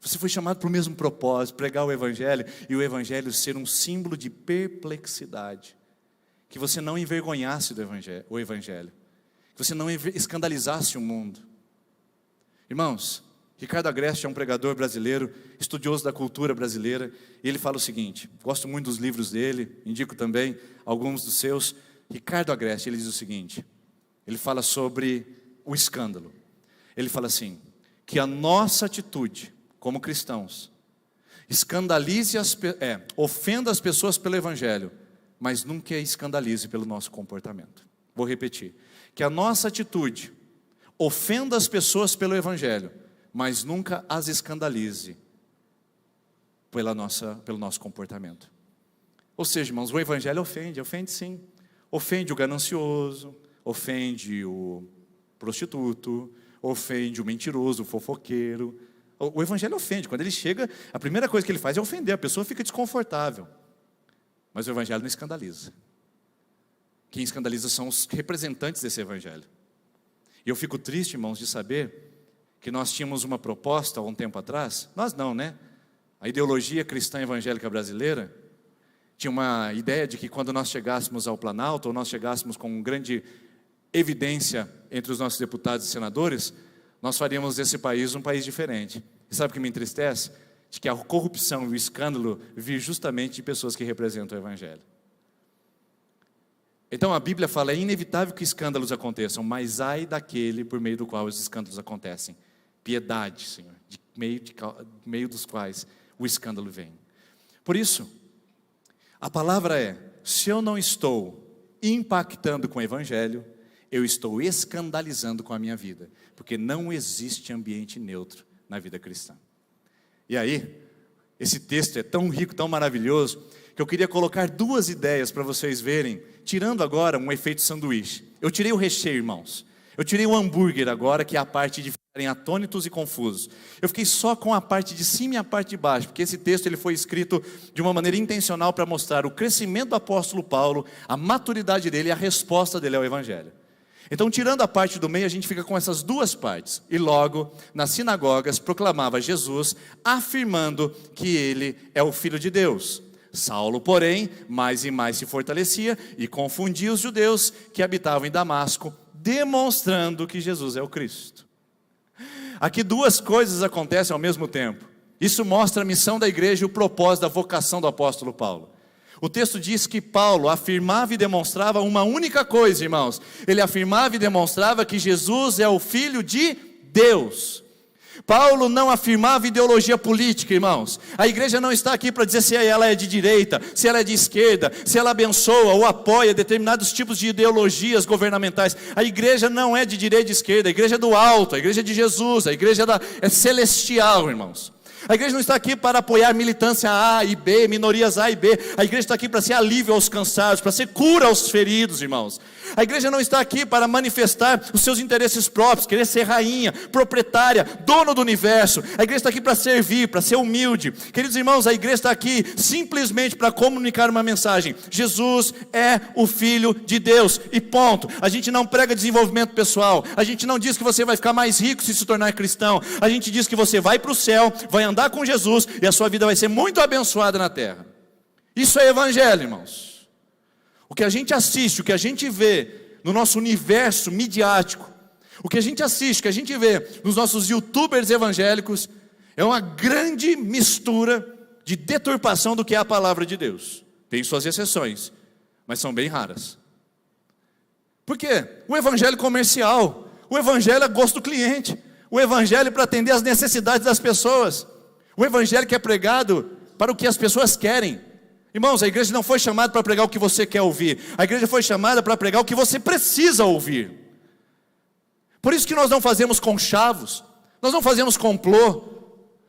Você foi chamado para o mesmo propósito, pregar o evangelho, e o evangelho ser um símbolo de perplexidade. Que você não envergonhasse o evangelho, que você não escandalizasse o mundo. Irmãos, Ricardo Agreste é um pregador brasileiro, estudioso da cultura brasileira, e ele fala o seguinte, gosto muito dos livros dele, indico também alguns dos seus. Ricardo Agreste, ele diz o seguinte, ele fala sobre o escândalo. Ele fala assim, que a nossa atitude como cristãos ofenda as pessoas pelo evangelho, mas nunca escandalize pelo nosso comportamento. Vou repetir, que a nossa atitude ofenda as pessoas pelo evangelho, mas nunca as escandalize pelo nosso comportamento. Ou seja, irmãos, o evangelho ofende sim. Ofende o ganancioso, ofende o prostituto, ofende o mentiroso, o fofoqueiro. O evangelho ofende. Quando ele chega, a primeira coisa que ele faz é ofender, a pessoa fica desconfortável. Mas o evangelho não escandaliza. Quem escandaliza são os representantes desse evangelho. E eu fico triste, irmãos, de saber que nós tínhamos uma proposta há um tempo atrás, nós não, né? A ideologia cristã evangélica brasileira tinha uma ideia de que quando nós chegássemos ao Planalto, ou nós chegássemos com grande evidência entre os nossos deputados e senadores, nós faríamos desse país um país diferente. E sabe o que me entristece? De que a corrupção e o escândalo vir justamente de pessoas que representam o evangelho. Então a Bíblia fala, é inevitável que escândalos aconteçam, mas ai daquele por meio do qual os escândalos acontecem. Piedade, Senhor, de meio dos quais o escândalo vem. Por isso, a palavra é, se eu não estou impactando com o evangelho, eu estou escandalizando com a minha vida, porque não existe ambiente neutro na vida cristã. E aí, esse texto é tão rico, tão maravilhoso, que eu queria colocar duas ideias para vocês verem, tirando agora um efeito sanduíche. Eu tirei o recheio, irmãos. Eu tirei o hambúrguer agora, que é a parte de ficarem atônitos e confusos. Eu fiquei só com a parte de cima e a parte de baixo, porque esse texto ele foi escrito de uma maneira intencional para mostrar o crescimento do apóstolo Paulo, a maturidade dele e a resposta dele ao evangelho. Então, tirando a parte do meio, a gente fica com essas duas partes. E logo, nas sinagogas, proclamava Jesus, afirmando que ele é o Filho de Deus. Saulo, porém, mais e mais se fortalecia e confundia os judeus que habitavam em Damasco, demonstrando que Jesus é o Cristo. Aqui duas coisas acontecem ao mesmo tempo. Isso mostra a missão da igreja e o propósito da vocação do apóstolo Paulo. O texto diz que Paulo afirmava e demonstrava uma única coisa, irmãos. Ele afirmava e demonstrava que Jesus é o Filho de Deus. Paulo não afirmava ideologia política, irmãos. A igreja não está aqui para dizer se ela é de direita, se ela é de esquerda, se ela abençoa ou apoia determinados tipos de ideologias governamentais. A igreja não é de direita e de esquerda, a igreja é do alto, a igreja é de Jesus, a igreja é celestial, irmãos. A igreja não está aqui para apoiar militância A e B, minorias A e B. A igreja está aqui para ser alívio aos cansados, para ser cura aos feridos, irmãos. A igreja não está aqui para manifestar os seus interesses próprios, querer ser rainha, proprietária, dono do universo. A igreja está aqui para servir, para ser humilde. Queridos irmãos, a igreja está aqui simplesmente para comunicar uma mensagem. Jesus é o Filho de Deus e ponto. A gente não prega desenvolvimento pessoal. A gente não diz que você vai ficar mais rico se tornar cristão. A gente diz que você vai para o céu, vai andar com Jesus e a sua vida vai ser muito abençoada na terra. Isso é evangelho, irmãos. O que a gente assiste, o que a gente vê no nosso universo midiático, o que a gente assiste, o que a gente vê nos nossos youtubers evangélicos, é uma grande mistura de deturpação do que é a palavra de Deus. Tem suas exceções, mas são bem raras. Por quê? O evangelho comercial, o evangelho é gosto do cliente, o evangelho é para atender às necessidades das pessoas. O evangelho que é pregado para o que as pessoas querem. Irmãos, a igreja não foi chamada para pregar o que você quer ouvir. A igreja foi chamada para pregar o que você precisa ouvir. Por isso que nós não fazemos conchavos, nós não fazemos complô,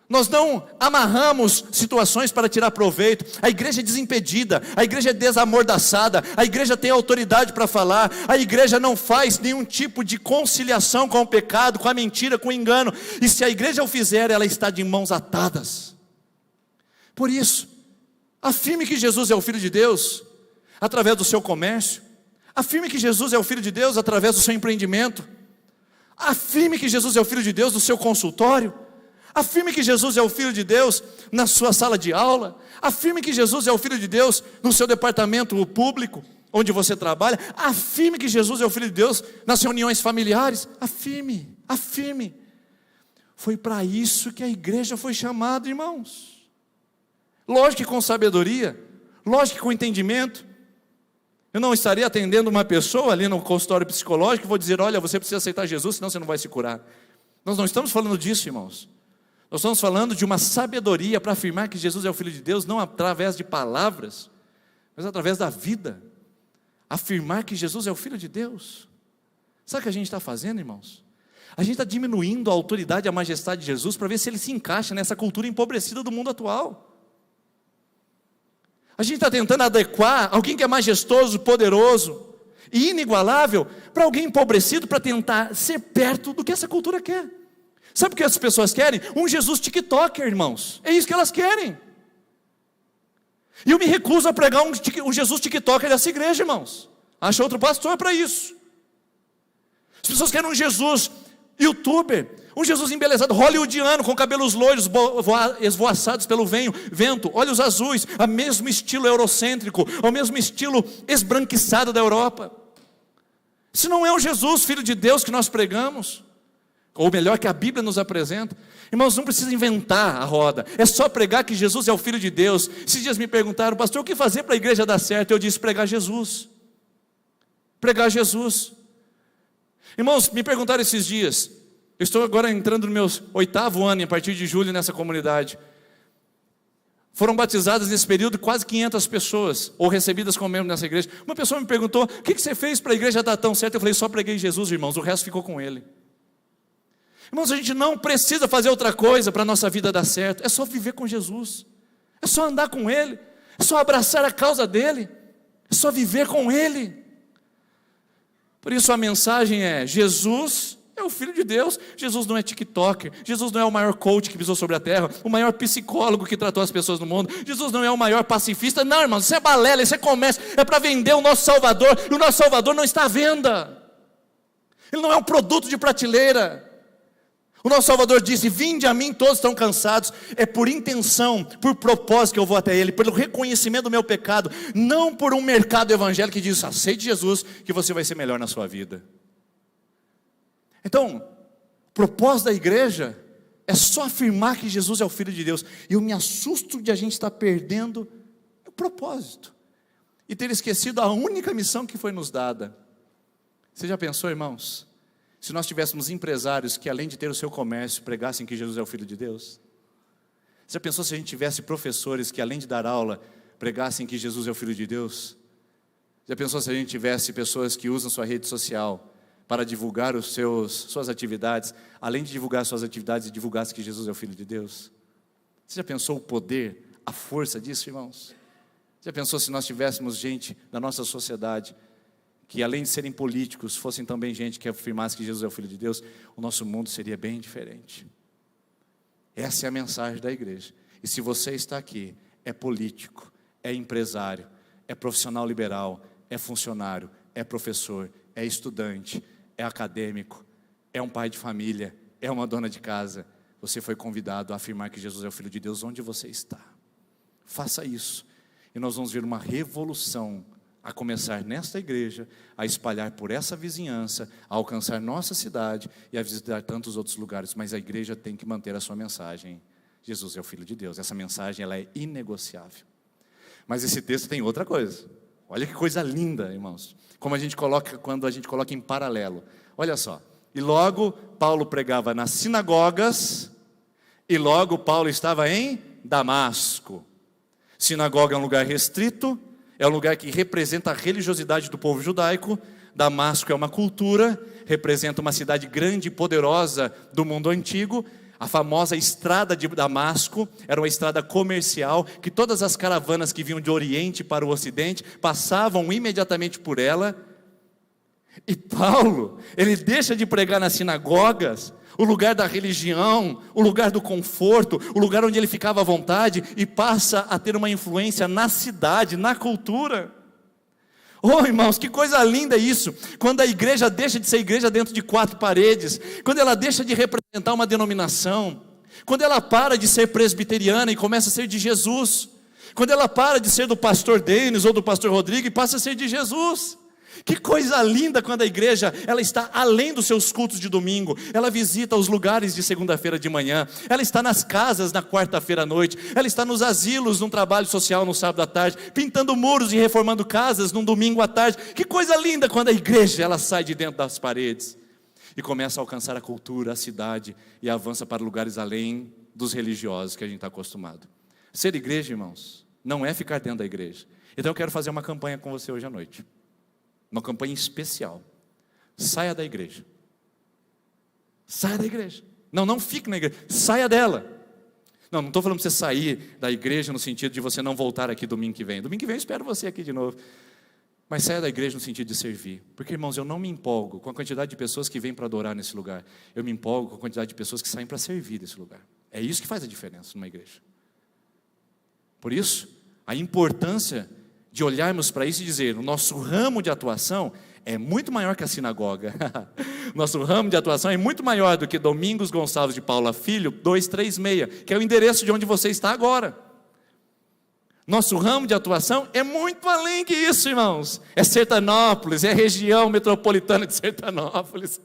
nós não amarramos situações para tirar proveito. A igreja é desimpedida, a igreja é desamordaçada, a igreja tem autoridade para falar, a igreja não faz nenhum tipo de conciliação com o pecado, com a mentira, com o engano. E se a igreja o fizer, ela está de mãos atadas. Por isso, afirme que Jesus é o Filho de Deus através do seu comércio. Afirme que Jesus é o Filho de Deus através do seu empreendimento. Afirme que Jesus é o Filho de Deus no seu consultório. Afirme que Jesus é o Filho de Deus na sua sala de aula. Afirme que Jesus é o Filho de Deus no seu departamento público, onde você trabalha. Afirme que Jesus é o Filho de Deus nas reuniões familiares. Afirme, afirme. Foi para isso que a igreja foi chamada, irmãos. Lógico que com sabedoria, lógico que com entendimento. Eu não estaria atendendo uma pessoa ali no consultório psicológico e vou dizer, olha, você precisa aceitar Jesus, senão você não vai se curar. Nós não estamos falando disso, irmãos. Nós estamos falando de uma sabedoria para afirmar que Jesus é o Filho de Deus, não através de palavras, mas através da vida. Afirmar que Jesus é o Filho de Deus. Sabe o que a gente está fazendo, irmãos? A gente está diminuindo a autoridade e a majestade de Jesus para ver se ele se encaixa nessa cultura empobrecida do mundo atual. A gente está tentando adequar alguém que é majestoso, poderoso e inigualável para alguém empobrecido, para tentar ser perto do que essa cultura quer. Sabe o que as pessoas querem? Um Jesus tiktoker, irmãos. É isso que elas querem. E eu me recuso a pregar um Jesus tiktoker dessa igreja, irmãos. Acha outro pastor para isso. As pessoas querem um Jesus youtuber, um Jesus embelezado, hollywoodiano, com cabelos loiros, esvoaçados pelo vento, olhos azuis, o mesmo estilo eurocêntrico, o mesmo estilo esbranquiçado da Europa. Isso não é o Jesus, Filho de Deus, que nós pregamos, ou melhor, que a Bíblia nos apresenta. Irmãos, não precisa inventar a roda, é só pregar que Jesus é o Filho de Deus. Esses dias me perguntaram, pastor, o que fazer para a igreja dar certo? Eu disse, pregar Jesus. Pregar Jesus. Irmãos, me perguntaram esses dias, eu estou agora entrando no meu 8º ano, a partir de julho, nessa comunidade. Foram batizadas nesse período quase 500 pessoas, ou recebidas como membro nessa igreja. Uma pessoa me perguntou, o que você fez para a igreja dar tão certo? Eu falei, só preguei Jesus, irmãos, o resto ficou com ele. Irmãos, a gente não precisa fazer outra coisa para a nossa vida dar certo, é só viver com Jesus, é só andar com Ele, é só abraçar a causa dEle, é só viver com Ele. Por isso a mensagem é, Jesus é o Filho de Deus. Jesus não é tiktoker, Jesus não é o maior coach que pisou sobre a terra, o maior psicólogo que tratou as pessoas no mundo, Jesus não é o maior pacifista. Não, irmãos, isso é balela, isso é comércio, é para vender o nosso Salvador, e o nosso Salvador não está à venda, Ele não é um produto de prateleira. O nosso Salvador disse, vinde a mim, todos estão cansados. É por intenção, por propósito que eu vou até Ele, pelo reconhecimento do meu pecado, não por um mercado evangélico que diz, aceite Jesus, que você vai ser melhor na sua vida. Então, o propósito da igreja é só afirmar que Jesus é o Filho de Deus. E eu me assusto de a gente estar perdendo o propósito e ter esquecido a única missão que foi nos dada. Você já pensou, irmãos? Se nós tivéssemos empresários que, além de ter o seu comércio, pregassem que Jesus é o Filho de Deus? Você já pensou se a gente tivesse professores que, além de dar aula, pregassem que Jesus é o Filho de Deus? Já pensou se a gente tivesse pessoas que usam sua rede social para divulgar suas atividades, além de divulgar suas atividades, divulgassem que Jesus é o Filho de Deus? Você já pensou o poder, a força disso, irmãos? Já pensou se nós tivéssemos gente na nossa sociedade que, além de serem políticos, fossem também gente que afirmasse que Jesus é o Filho de Deus? O nosso mundo seria bem diferente. Essa é a mensagem da igreja. E se você está aqui, é político, é empresário, é profissional liberal, é funcionário, é professor, é estudante, é acadêmico, é um pai de família, é uma dona de casa, você foi convidado a afirmar que Jesus é o Filho de Deus onde você está. Faça isso, e nós vamos ver uma revolução a começar nesta igreja, a espalhar por essa vizinhança, a alcançar nossa cidade e a visitar tantos outros lugares. Mas a igreja tem que manter a sua mensagem, Jesus é o Filho de Deus. Essa mensagem, ela é inegociável. Mas esse texto tem outra coisa. Olha que coisa linda, irmãos, como quando a gente coloca em paralelo. Olha só, e logo Paulo pregava nas sinagogas E logo Paulo estava em Damasco. Sinagoga é um lugar restrito, é um lugar que representa a religiosidade do povo judaico. Damasco é uma cultura, representa uma cidade grande e poderosa do mundo antigo. A famosa estrada de Damasco era uma estrada comercial, que todas as caravanas que vinham de Oriente para o Ocidente passavam imediatamente por ela. E Paulo, ele deixa de pregar nas sinagogas, o lugar da religião, o lugar do conforto, o lugar onde ele ficava à vontade, e passa a ter uma influência na cidade, na cultura. Oh, irmãos, que coisa linda isso, quando a igreja deixa de ser igreja dentro de 4 paredes, quando ela deixa de representar uma denominação, quando ela para de ser presbiteriana e começa a ser de Jesus, quando ela para de ser do pastor Denis ou do pastor Rodrigo e passa a ser de Jesus. Que coisa linda quando a igreja, ela está além dos seus cultos de domingo, ela visita os lugares de segunda-feira de manhã, ela está nas casas na quarta-feira à noite, ela está nos asilos, num trabalho social no sábado à tarde, pintando muros e reformando casas num domingo à tarde. Que coisa linda quando a igreja, ela sai de dentro das paredes e começa a alcançar a cultura, a cidade, e avança para lugares além dos religiosos que a gente está acostumado. Ser igreja, irmãos, não é ficar dentro da igreja. Então eu quero fazer uma campanha com você hoje à noite. Uma campanha especial. Saia da igreja. Saia da igreja. Não fique na igreja. Saia dela. Não estou falando para você sair da igreja no sentido de você não voltar aqui domingo que vem. Domingo que vem eu espero você aqui de novo. Mas saia da igreja no sentido de servir. Porque, irmãos, eu não me empolgo com a quantidade de pessoas que vêm para adorar nesse lugar. Eu me empolgo com a quantidade de pessoas que saem para servir desse lugar. É isso que faz a diferença numa igreja. Por isso, a importância de olharmos para isso e dizer, o nosso ramo de atuação é muito maior que a sinagoga. Nosso ramo de atuação é muito maior do que Domingos Gonçalves de Paula Filho, 236, que é o endereço de onde você está agora. Nosso ramo de atuação é muito além que isso, irmãos. É Sertanópolis, é a região metropolitana de Sertanópolis,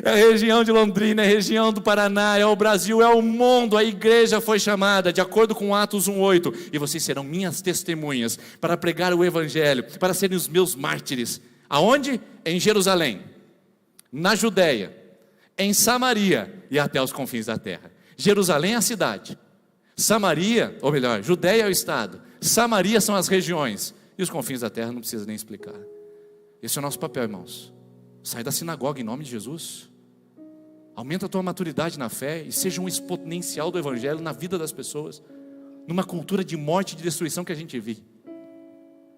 é a região de Londrina, é a região do Paraná, é o Brasil, é o mundo. A igreja foi chamada, de acordo com Atos 1:8, e vocês serão minhas testemunhas, para pregar o evangelho, para serem os meus mártires. Aonde? Em Jerusalém, na Judéia, em Samaria e até os confins da terra. Jerusalém é a cidade, Samaria, ou melhor, Judéia é o estado, Samaria são as regiões, e os confins da terra não precisa nem explicar. Esse é o nosso papel, irmãos. Sai da sinagoga em nome de Jesus. Aumenta a tua maturidade na fé e seja um exponencial do evangelho na vida das pessoas, numa cultura de morte e de destruição que a gente vê,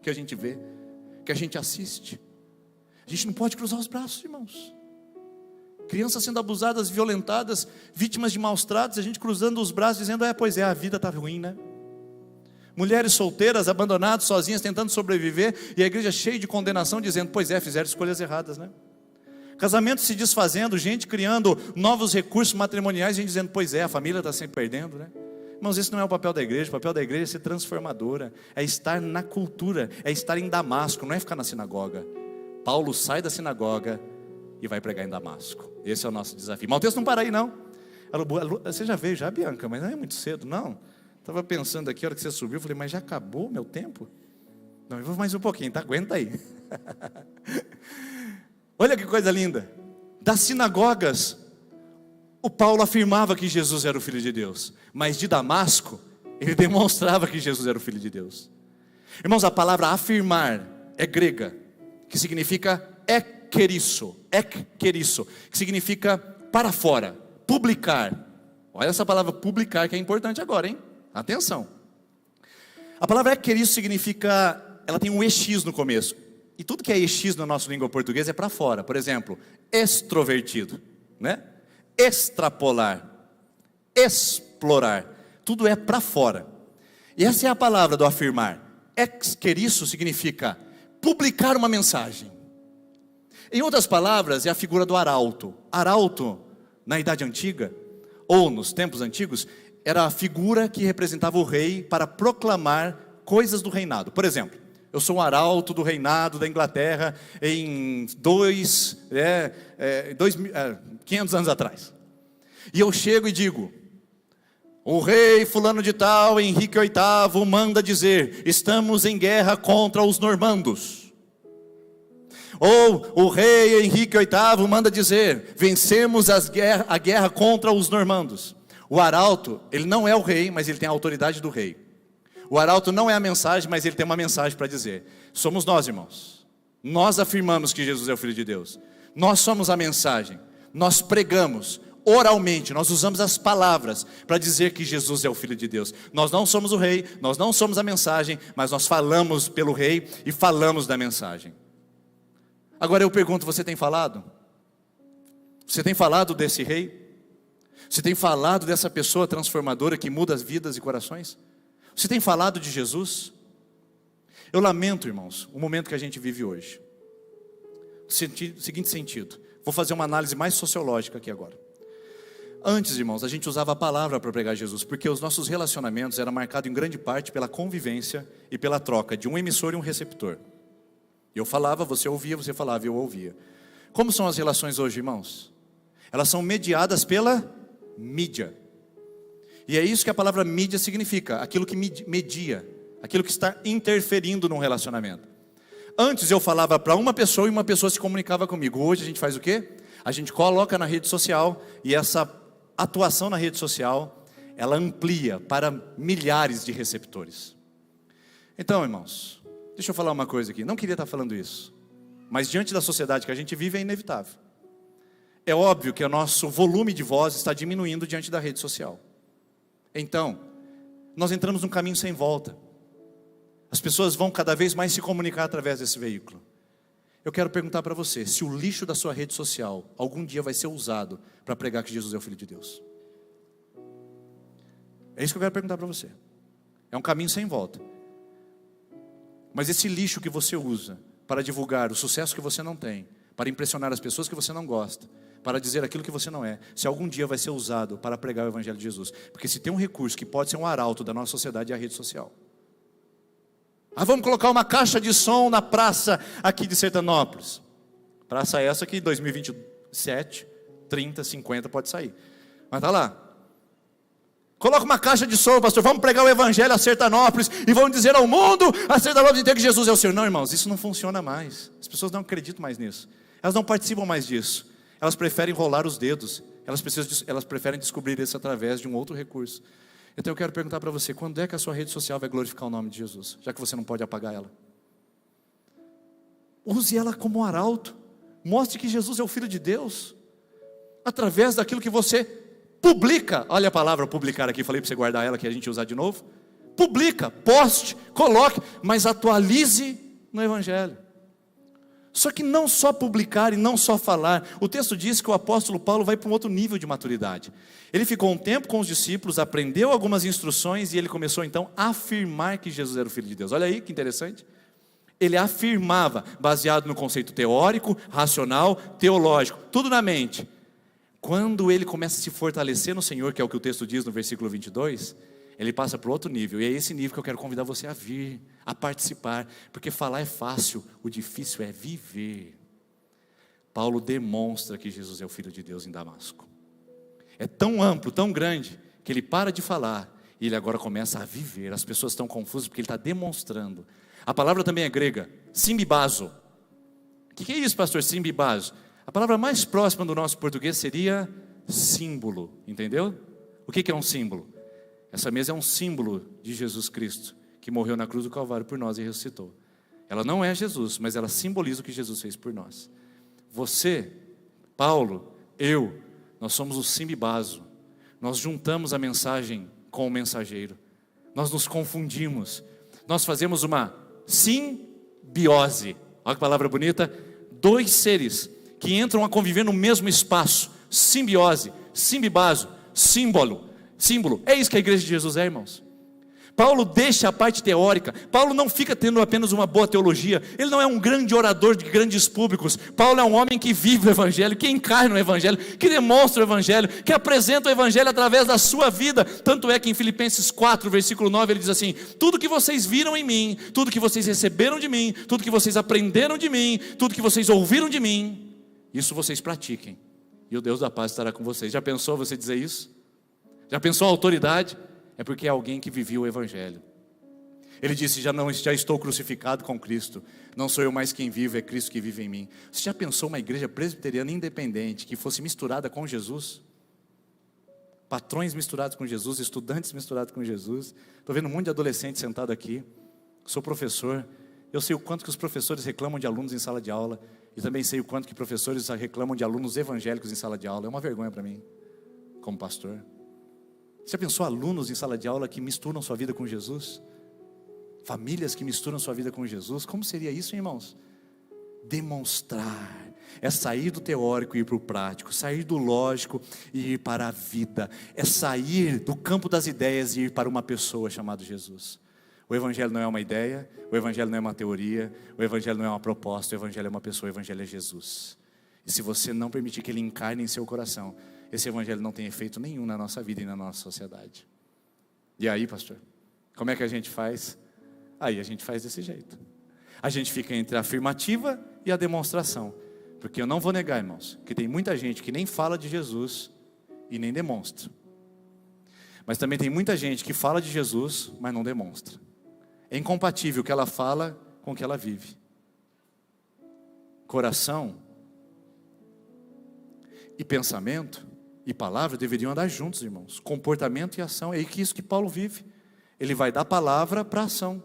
que a gente assiste. A gente não pode cruzar os braços, irmãos. Crianças sendo abusadas, violentadas, vítimas de maus tratos, a gente cruzando os braços dizendo, pois é, a vida está ruim, né? Mulheres solteiras, abandonadas, sozinhas, tentando sobreviver, e a igreja cheia de condenação, dizendo, pois é, fizeram escolhas erradas, né? Casamentos se desfazendo, gente criando novos recursos matrimoniais, gente dizendo, pois é, a família está sempre perdendo, né? Irmãos, esse não é o papel da igreja. O papel da igreja é ser transformadora, é estar na cultura, é estar em Damasco, não é ficar na sinagoga. Paulo sai da sinagoga e vai pregar em Damasco. Esse é o nosso desafio. Mas o texto não para aí, não. Você já veio, já, Bianca, mas não é muito cedo, não. Estava pensando aqui, a hora que você subiu, eu falei, mas já acabou o meu tempo? Não, eu vou mais um pouquinho, tá? Aguenta aí. Olha que coisa linda. Das sinagogas, o Paulo afirmava que Jesus era o Filho de Deus, mas de Damasco, ele demonstrava que Jesus era o Filho de Deus. Irmãos, a palavra afirmar é grega, que significa ekerisso, que significa para fora, publicar. Olha essa palavra publicar que é importante agora, hein? Atenção. A palavra ekerisso significa, ela tem um EX no começo. E tudo que é EX na nossa língua portuguesa é para fora. Por exemplo, extrovertido, né? Extrapolar, explorar, tudo é para fora. E essa é a palavra do afirmar. Ekerisso significa publicar uma mensagem. Em outras palavras, é a figura do arauto. Arauto, na Idade Antiga, ou nos tempos antigos, era a figura que representava o rei para proclamar coisas do reinado. Por exemplo, eu sou um arauto do reinado da Inglaterra em 500 anos atrás. E eu chego e digo, o rei fulano de tal, Henrique VIII, manda dizer, estamos em guerra contra os normandos. Ou o rei Henrique VIII manda dizer, vencemos a guerra contra os normandos. O arauto, ele não é o rei, mas ele tem a autoridade do rei. O arauto não é a mensagem, mas ele tem uma mensagem para dizer. Somos nós, irmãos. Nós afirmamos que Jesus é o Filho de Deus. Nós somos a mensagem. Nós pregamos oralmente, nós usamos as palavras para dizer que Jesus é o Filho de Deus. Nós não somos o rei, nós não somos a mensagem, mas nós falamos pelo rei e falamos da mensagem. Agora eu pergunto, você tem falado? Você tem falado desse rei? Você tem falado dessa pessoa transformadora que muda as vidas e corações? Você tem falado de Jesus? Eu lamento, irmãos, o momento que a gente vive hoje. Seguinte sentido, vou fazer uma análise mais sociológica aqui agora. Antes, irmãos, a gente usava a palavra para pregar Jesus, porque os nossos relacionamentos eram marcados em grande parte pela convivência e pela troca de um emissor e um receptor. Eu falava, você ouvia, você falava e eu ouvia. Como são as relações hoje, irmãos? Elas são mediadas pela mídia. E é isso que a palavra mídia significa, aquilo que media, aquilo que está interferindo num relacionamento. Antes eu falava para uma pessoa e uma pessoa se comunicava comigo. Hoje a gente faz o quê? A gente coloca na rede social e essa atuação na rede social, ela amplia para milhares de receptores. Então, irmãos, deixa eu falar uma coisa aqui. Não queria estar falando isso, mas diante da sociedade que a gente vive é inevitável. É óbvio que o nosso volume de voz está diminuindo diante da rede social. Então, nós entramos num caminho sem volta. As pessoas vão cada vez mais se comunicar através desse veículo. Eu quero perguntar para você, se o lixo da sua rede social algum dia vai ser usado para pregar que Jesus é o Filho de Deus. É isso que eu quero perguntar para você. É um caminho sem volta. Mas esse lixo que você usa para divulgar o sucesso que você não tem, para impressionar as pessoas que você não gosta, para dizer aquilo que você não é, se algum dia vai ser usado para pregar o Evangelho de Jesus. Porque se tem um recurso que pode ser um arauto da nossa sociedade, é a rede social. Vamos colocar uma caixa de som na praça aqui de Sertanópolis. Praça essa que em 2027, 30, 50 pode sair. Mas está lá. Coloca uma caixa de som, pastor, vamos pregar o Evangelho a Sertanópolis e vamos dizer ao mundo, a Sertanópolis inteira, que Jesus é o Senhor. Não, irmãos, isso não funciona mais. As pessoas não acreditam mais nisso. Elas não participam mais disso. Elas preferem rolar os dedos. Elas preferem descobrir isso através de um outro recurso. Então eu quero perguntar para você, quando é que a sua rede social vai glorificar o nome de Jesus? Já que você não pode apagar ela. Use ela como um arauto. Mostre que Jesus é o Filho de Deus. Através daquilo que você publica. Olha a palavra publicar aqui, falei para você guardar ela, que a gente usar de novo. Publica, poste, coloque, mas atualize no Evangelho. Só que não só publicar e não só falar. O texto diz que o apóstolo Paulo vai para um outro nível de maturidade. Ele ficou um tempo com os discípulos, aprendeu algumas instruções e ele começou então a afirmar que Jesus era o Filho de Deus. Olha aí que interessante. Ele afirmava, baseado no conceito teórico, racional, teológico, tudo na mente. Quando ele começa a se fortalecer no Senhor, que é o que o texto diz no versículo 22, ele passa para outro nível, e é esse nível que eu quero convidar você a vir, a participar, porque falar é fácil, o difícil é viver. Paulo demonstra que Jesus é o Filho de Deus em Damasco. É tão amplo, tão grande, que ele para de falar, e ele agora começa a viver. As pessoas estão confusas porque ele está demonstrando. A palavra também é grega, simbibazo. O que é isso, pastor, simbibazo? A palavra mais próxima do nosso português seria símbolo, entendeu? O que é um símbolo? Essa mesa é um símbolo de Jesus Cristo, que morreu na cruz do Calvário por nós e ressuscitou. Ela não é Jesus, mas ela simboliza o que Jesus fez por nós. Você, Paulo, eu, nós somos o simbibazo. Nós juntamos a mensagem com o mensageiro. Nós nos confundimos. Nós fazemos uma simbiose. Olha que palavra bonita. Dois seres que entram a conviver no mesmo espaço. Simbiose, simbibazo, símbolo. É isso que a igreja de Jesus é, irmãos. Paulo deixa a parte teórica. Paulo não fica tendo apenas uma boa teologia. Ele não é um grande orador de grandes públicos. Paulo é um homem que vive o Evangelho, que encarna o Evangelho, que demonstra o Evangelho, que apresenta o Evangelho através da sua vida. Tanto é que em Filipenses 4, versículo 9, ele diz assim: tudo que vocês viram em mim, tudo que vocês receberam de mim, tudo que vocês aprenderam de mim, tudo que vocês ouviram de mim, isso vocês pratiquem, e o Deus da paz estará com vocês. Já pensou você dizer isso? Já pensou a autoridade? É porque é alguém que vivia o Evangelho. Ele disse, já estou crucificado com Cristo. Não sou eu mais quem vive, é Cristo que vive em mim. Você já pensou uma igreja presbiteriana independente que fosse misturada com Jesus? patrões misturados com Jesus, estudantes misturados com Jesus. Estou vendo um monte de adolescente sentado aqui. Sou professor. Eu sei o quanto que os professores reclamam de alunos em sala de aula. E também sei o quanto que professores reclamam de alunos evangélicos em sala de aula. É uma vergonha para mim, como pastor. Você pensou alunos em sala de aula que misturam sua vida com Jesus? Famílias que misturam sua vida com Jesus? Como seria isso, irmãos? Demonstrar. É sair do teórico e ir para o prático, sair do lógico e ir para a vida, é sair do campo das ideias e ir para uma pessoa chamada Jesus. O Evangelho não é uma ideia, o Evangelho não é uma teoria, o Evangelho não é uma proposta, o Evangelho é uma pessoa, o Evangelho é Jesus. E se você não permitir que Ele encarne em seu coração, esse Evangelho não tem efeito nenhum na nossa vida e na nossa sociedade. E aí, pastor, como é que a gente faz? Aí a gente faz desse jeito. A gente fica entre a afirmativa e a demonstração. Porque eu não vou negar, irmãos, que tem muita gente que nem fala de Jesus e nem demonstra. Mas também tem muita gente que fala de Jesus, mas não demonstra. É incompatível o que ela fala com o que ela vive. Coração e pensamento e palavra deveriam andar juntos, irmãos. Comportamento e ação, é isso que Paulo vive. Ele vai da palavra para a ação.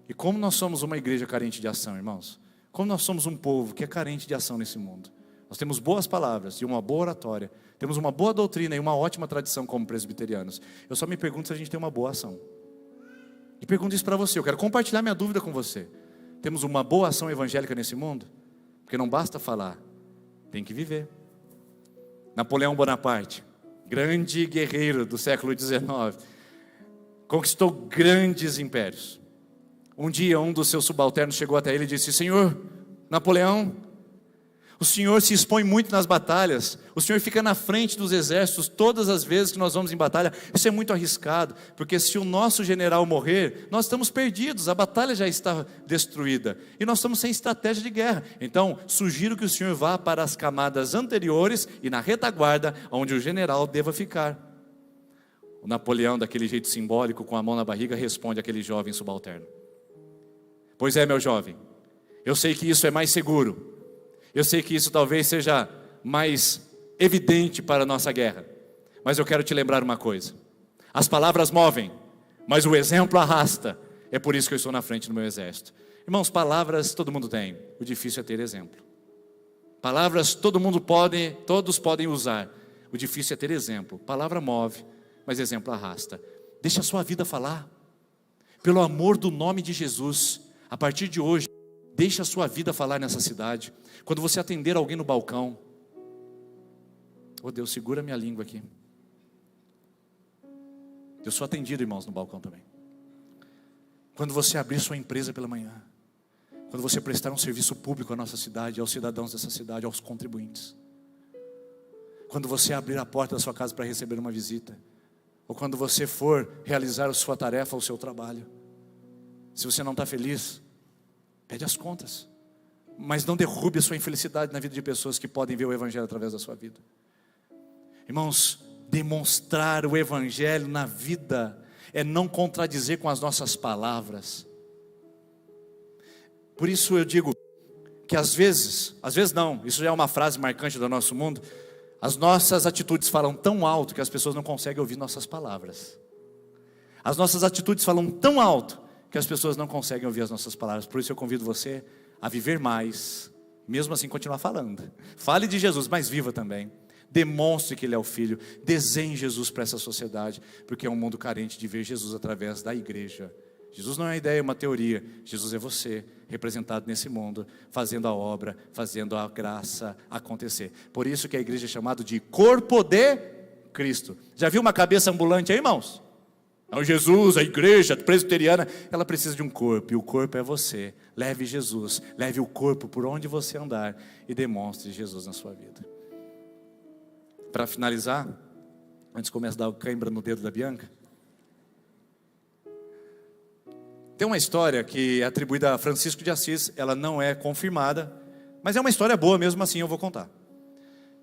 E como nós somos uma igreja carente de ação, irmãos? Como nós somos um povo que é carente de ação nesse mundo. Nós temos boas palavras e uma boa oratória. Temos uma boa doutrina e uma ótima tradição como presbiterianos. Eu só me pergunto se a gente tem uma boa ação. E pergunto isso para você, eu quero compartilhar minha dúvida com você. Temos uma boa ação evangélica nesse mundo? Porque não basta falar, tem que viver. Napoleão Bonaparte, grande guerreiro do século XIX, conquistou grandes impérios. Um dia um dos seus subalternos chegou até ele e disse: Senhor Napoleão, o senhor se expõe muito nas batalhas, o senhor fica na frente dos exércitos todas as vezes que nós vamos em batalha. Isso é muito arriscado, porque se o nosso general morrer, nós estamos perdidos, a batalha já está destruída e nós estamos sem estratégia de guerra. Então sugiro que o senhor vá para as camadas anteriores e na retaguarda, onde o general deva ficar. O Napoleão, daquele jeito simbólico, com a mão na barriga, responde àquele jovem subalterno: Pois é, meu jovem, eu sei que isso é mais seguro. Eu sei que isso talvez seja mais evidente para a nossa guerra. Mas eu quero te lembrar uma coisa. As palavras movem, mas o exemplo arrasta. É por isso que eu estou na frente do meu exército. Irmãos, palavras todo mundo tem. O difícil é ter exemplo. Palavras todos podem usar. O difícil é ter exemplo. Palavra move, mas exemplo arrasta. Deixa a sua vida falar. Pelo amor do nome de Jesus, a partir de hoje, deixa a sua vida falar nessa cidade. Quando você atender alguém no balcão, oh Deus, segura minha língua aqui. Eu sou atendido, irmãos, no balcão também. Quando você abrir sua empresa pela manhã, quando você prestar um serviço público à nossa cidade, aos cidadãos dessa cidade, aos contribuintes. Quando você abrir a porta da sua casa para receber uma visita, ou quando você for realizar a sua tarefa, o seu trabalho. Se você não está feliz, pede as contas, mas não derrube a sua infelicidade na vida de pessoas que podem ver o Evangelho através da sua vida. Irmãos, demonstrar o Evangelho na vida é não contradizer com as nossas palavras. Por isso eu digo que às vezes não, isso já é uma frase marcante do nosso mundo, as nossas atitudes falam tão alto que as pessoas não conseguem ouvir nossas palavras. As nossas atitudes falam tão alto que as pessoas não conseguem ouvir as nossas palavras. Por isso eu convido você a viver mais, mesmo assim continuar falando. Fale de Jesus, mas viva também. Demonstre que Ele é o Filho. Desenhe Jesus para essa sociedade, porque é um mundo carente de ver Jesus através da igreja. Jesus não é uma ideia, é uma teoria. Jesus é você, representado nesse mundo, fazendo a obra, fazendo a graça acontecer. Por isso que a igreja é chamada de corpo de Cristo. Já viu uma cabeça ambulante aí, irmãos? Então Jesus, a igreja presbiteriana, ela precisa de um corpo, e o corpo é você. Leve Jesus, leve o corpo por onde você andar e demonstre Jesus na sua vida. Para finalizar, antes começa a dar o cãibra no dedo da Bianca, tem uma história que é atribuída a Francisco de Assis, ela não é confirmada, mas é uma história boa, mesmo assim eu vou contar.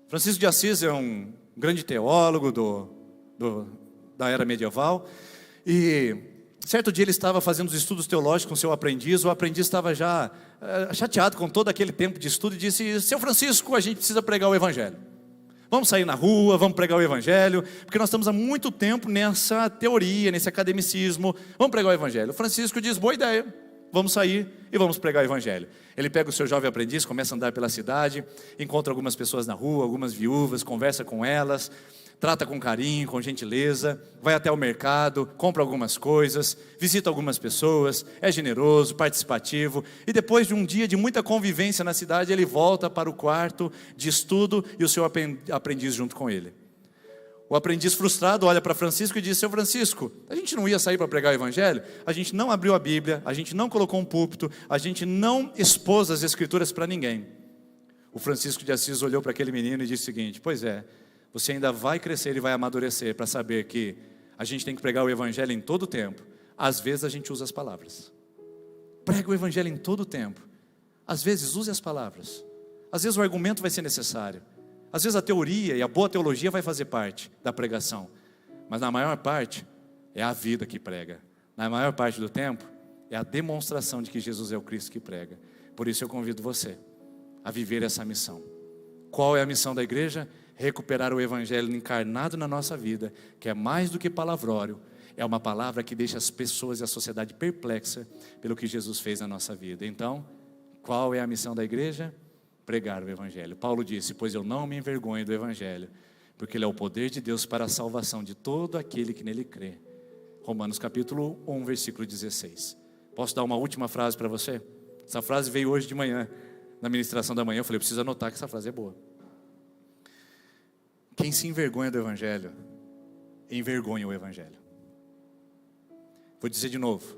Francisco de Assis é um grande teólogo da era medieval, e certo dia ele estava fazendo os estudos teológicos com seu aprendiz. O aprendiz estava já chateado com todo aquele tempo de estudo e disse: Seu Francisco, a gente precisa pregar o Evangelho. Vamos sair na rua, vamos pregar o evangelho, porque nós estamos há muito tempo nessa teoria, nesse academicismo. Vamos pregar o evangelho. O Francisco diz, boa ideia, vamos sair e vamos pregar o evangelho. Ele pega o seu jovem aprendiz, começa a andar pela cidade, encontra algumas pessoas na rua, algumas viúvas, conversa com elas, trata com carinho, com gentileza, vai até o mercado, compra algumas coisas, visita algumas pessoas, é generoso, participativo, e depois de um dia de muita convivência na cidade, ele volta para o quarto de estudo e o seu aprendiz junto com ele. O aprendiz frustrado olha para Francisco e diz, seu Francisco, a gente não ia sair para pregar o evangelho? A gente não abriu a Bíblia, a gente não colocou um púlpito, a gente não expôs as escrituras para ninguém. O Francisco de Assis olhou para aquele menino e disse o seguinte, pois é, você ainda vai crescer e vai amadurecer para saber que a gente tem que pregar o evangelho em todo o tempo. Às vezes a gente usa as palavras. Prega o evangelho em todo o tempo. Às vezes use as palavras. Às vezes o argumento vai ser necessário. Às vezes a teoria e a boa teologia vai fazer parte da pregação. Mas na maior parte é a vida que prega. Na maior parte do tempo é a demonstração de que Jesus é o Cristo que prega. Por isso eu convido você a viver essa missão. Qual é a missão da igreja? Recuperar o evangelho encarnado na nossa vida, que é mais do que palavrório, é uma palavra que deixa as pessoas e a sociedade perplexa pelo que Jesus fez na nossa vida. Então, qual é a missão da igreja? Pregar o evangelho. Paulo disse, pois eu não me envergonho do evangelho, porque ele é o poder de Deus para a salvação de todo aquele que nele crê. Romanos capítulo 1, versículo 16. Posso dar uma última frase para você? Essa frase veio hoje de manhã, na ministração da manhã, eu falei, eu preciso anotar que essa frase é boa. Quem se envergonha do evangelho, envergonha o evangelho. Vou dizer de novo.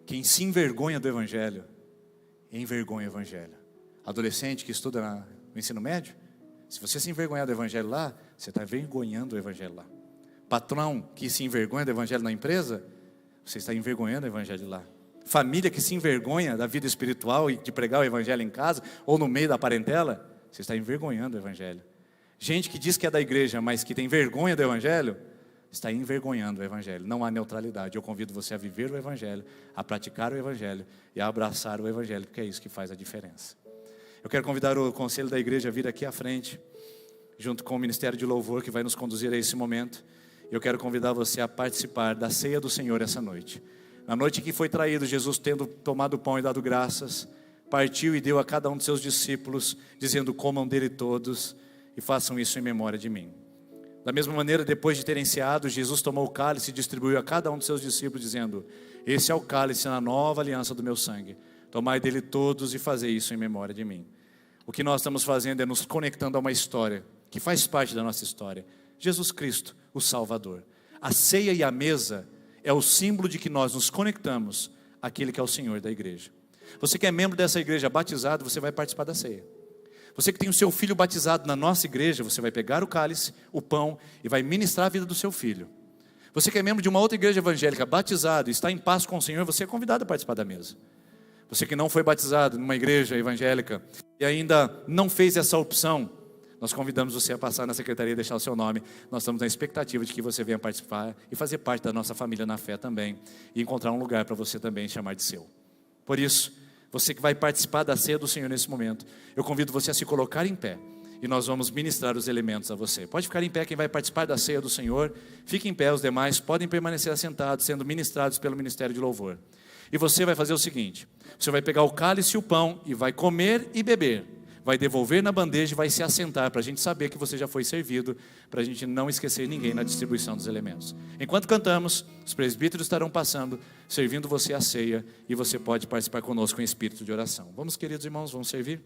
Quem se envergonha do evangelho, envergonha o evangelho. Adolescente que estuda no ensino médio, se você se envergonhar do evangelho lá, você está envergonhando o evangelho lá. Patrão que se envergonha do evangelho na empresa, você está envergonhando o evangelho lá. Família que se envergonha da vida espiritual e de pregar o evangelho em casa, ou no meio da parentela, você está envergonhando o evangelho. Gente que diz que é da igreja, mas que tem vergonha do evangelho, está envergonhando o evangelho. Não há neutralidade. Eu convido você a viver o evangelho, a praticar o evangelho e a abraçar o evangelho, porque é isso que faz a diferença. Eu quero convidar o conselho da igreja a vir aqui à frente, junto com o Ministério de Louvor, que vai nos conduzir a esse momento. Eu quero convidar você a participar da ceia do Senhor essa noite. Na noite em que foi traído, Jesus, tendo tomado o pão e dado graças, partiu e deu a cada um de seus discípulos, dizendo, comam dele todos e façam isso em memória de mim. Da mesma maneira, depois de terem ceado, Jesus tomou o cálice e distribuiu a cada um de seus discípulos, dizendo, esse é o cálice na nova aliança do meu sangue. Tomai dele todos e fazei isso em memória de mim. O que nós estamos fazendo é nos conectando a uma história que faz parte da nossa história. Jesus Cristo, o Salvador. A ceia e a mesa é o símbolo de que nós nos conectamos àquele que é o Senhor da igreja. Você que é membro dessa igreja batizado, você vai participar da ceia. Você que tem o seu filho batizado na nossa igreja, você vai pegar o cálice, o pão e vai ministrar a vida do seu filho. Você que é membro de uma outra igreja evangélica, batizado, está em paz com o Senhor, você é convidado a participar da mesa. Você que não foi batizado numa igreja evangélica e ainda não fez essa opção, nós convidamos você a passar na secretaria e deixar o seu nome. Nós estamos na expectativa de que você venha participar e fazer parte da nossa família na fé também e encontrar um lugar para você também chamar de seu. Por isso, você que vai participar da ceia do Senhor nesse momento, eu convido você a se colocar em pé e nós vamos ministrar os elementos a você. Pode ficar em pé quem vai participar da ceia do Senhor, fique em pé, os demais podem permanecer assentados, sendo ministrados pelo Ministério de Louvor. E você vai fazer o seguinte, você vai pegar o cálice e o pão e vai comer e beber, vai devolver na bandeja e vai se assentar para a gente saber que você já foi servido, para a gente não esquecer ninguém na distribuição dos elementos. Enquanto cantamos, os presbíteros estarão passando, servindo você a ceia e você pode participar conosco em espírito de oração. Vamos, queridos irmãos, vamos servir?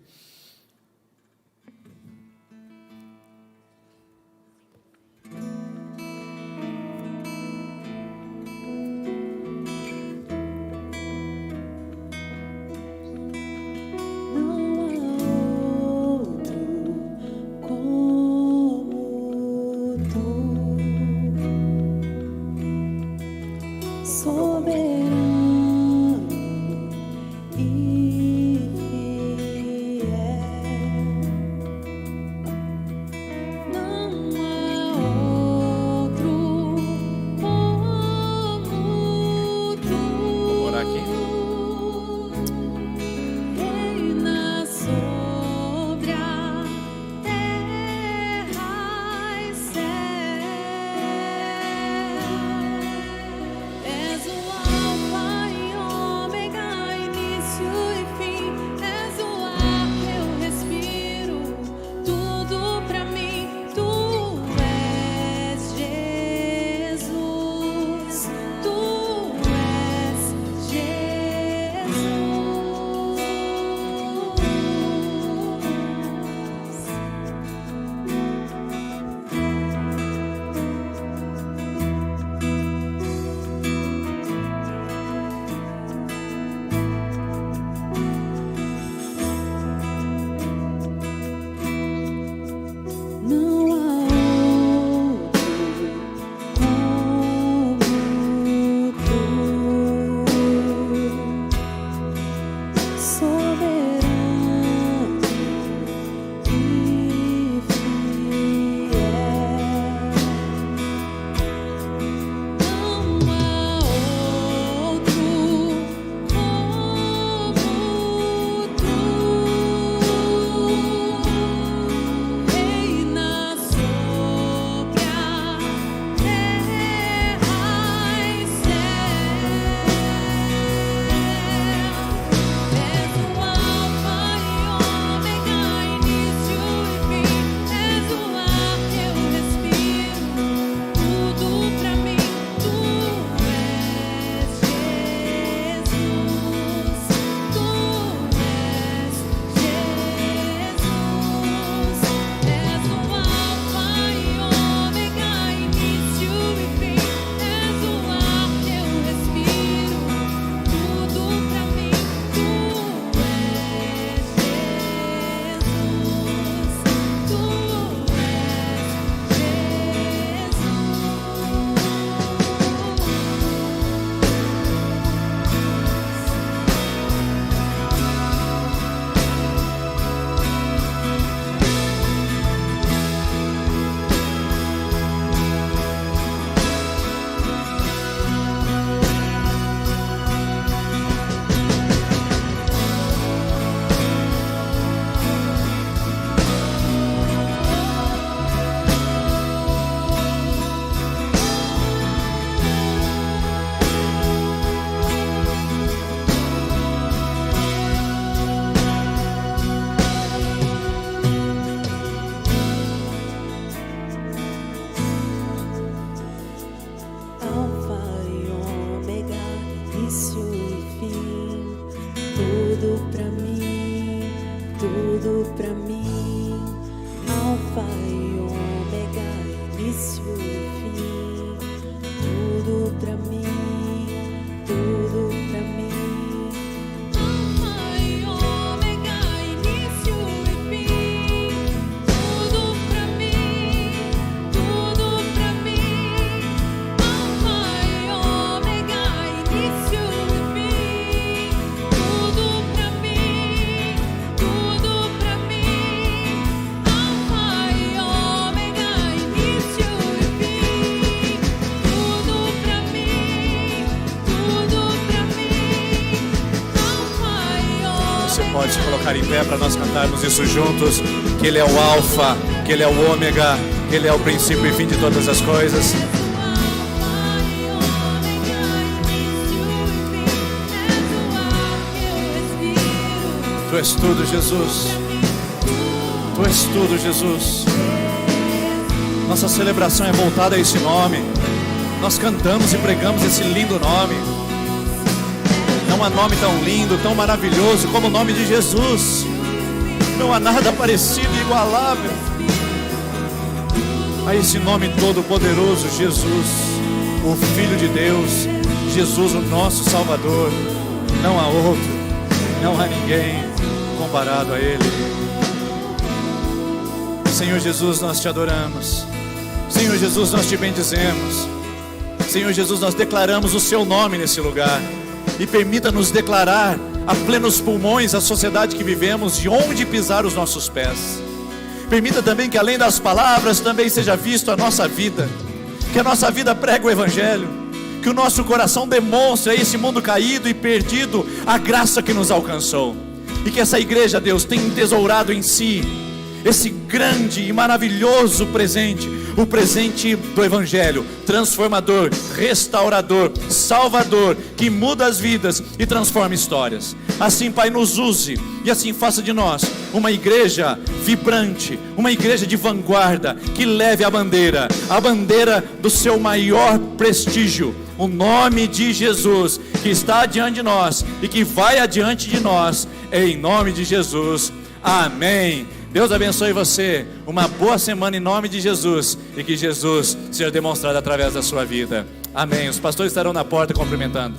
Soberano e fiel. Alfa e Ômega, início e fim, tudo pra mim, tudo pra mim. Alfa e Ômega, início e fim, tudo pra mim, tudo pra mim. Alfa e Ômega, início e fim, tudo pra mim, tudo pra mim. Alfa e Ômega, início e fim, tudo pra mim, tudo pra mim. Alfa e Ômega. Você pode se colocar em pé para nós cantarmos isso juntos, que Ele é o Alfa, que Ele é o Ômega, que Ele é o princípio e fim de todas as coisas. Tu és tudo, Jesus. Tu és tudo, Jesus. Nossa celebração é voltada a esse nome. Nós cantamos e pregamos esse lindo nome. Não há nome tão lindo, tão maravilhoso como o nome de Jesus. Não há nada parecido e igualável a esse nome todo poderoso, Jesus, o Filho de Deus, Jesus, o nosso Salvador. Não há outro, não há ninguém comparado a Ele. Senhor Jesus, nós te adoramos. Senhor Jesus, nós te bendizemos. Senhor Jesus, nós declaramos o seu nome nesse lugar. E permita-nos declarar a plenos pulmões a sociedade que vivemos e onde pisar os nossos pés. Permita também que além das palavras também seja visto a nossa vida. Que a nossa vida pregue o Evangelho. Que o nosso coração demonstre a esse mundo caído e perdido a graça que nos alcançou. E que essa igreja, Deus, tenha entesourado em si esse grande e maravilhoso presente, o presente do Evangelho, transformador, restaurador, salvador, que muda as vidas e transforma histórias. Assim, Pai, nos use e assim faça de nós uma igreja vibrante, uma igreja de vanguarda, que leve a bandeira do seu maior prestígio, o nome de Jesus, que está diante de nós e que vai adiante de nós, em nome de Jesus, amém. Deus abençoe você, uma boa semana em nome de Jesus, e que Jesus seja demonstrado através da sua vida, amém. Os pastores estarão na porta cumprimentando.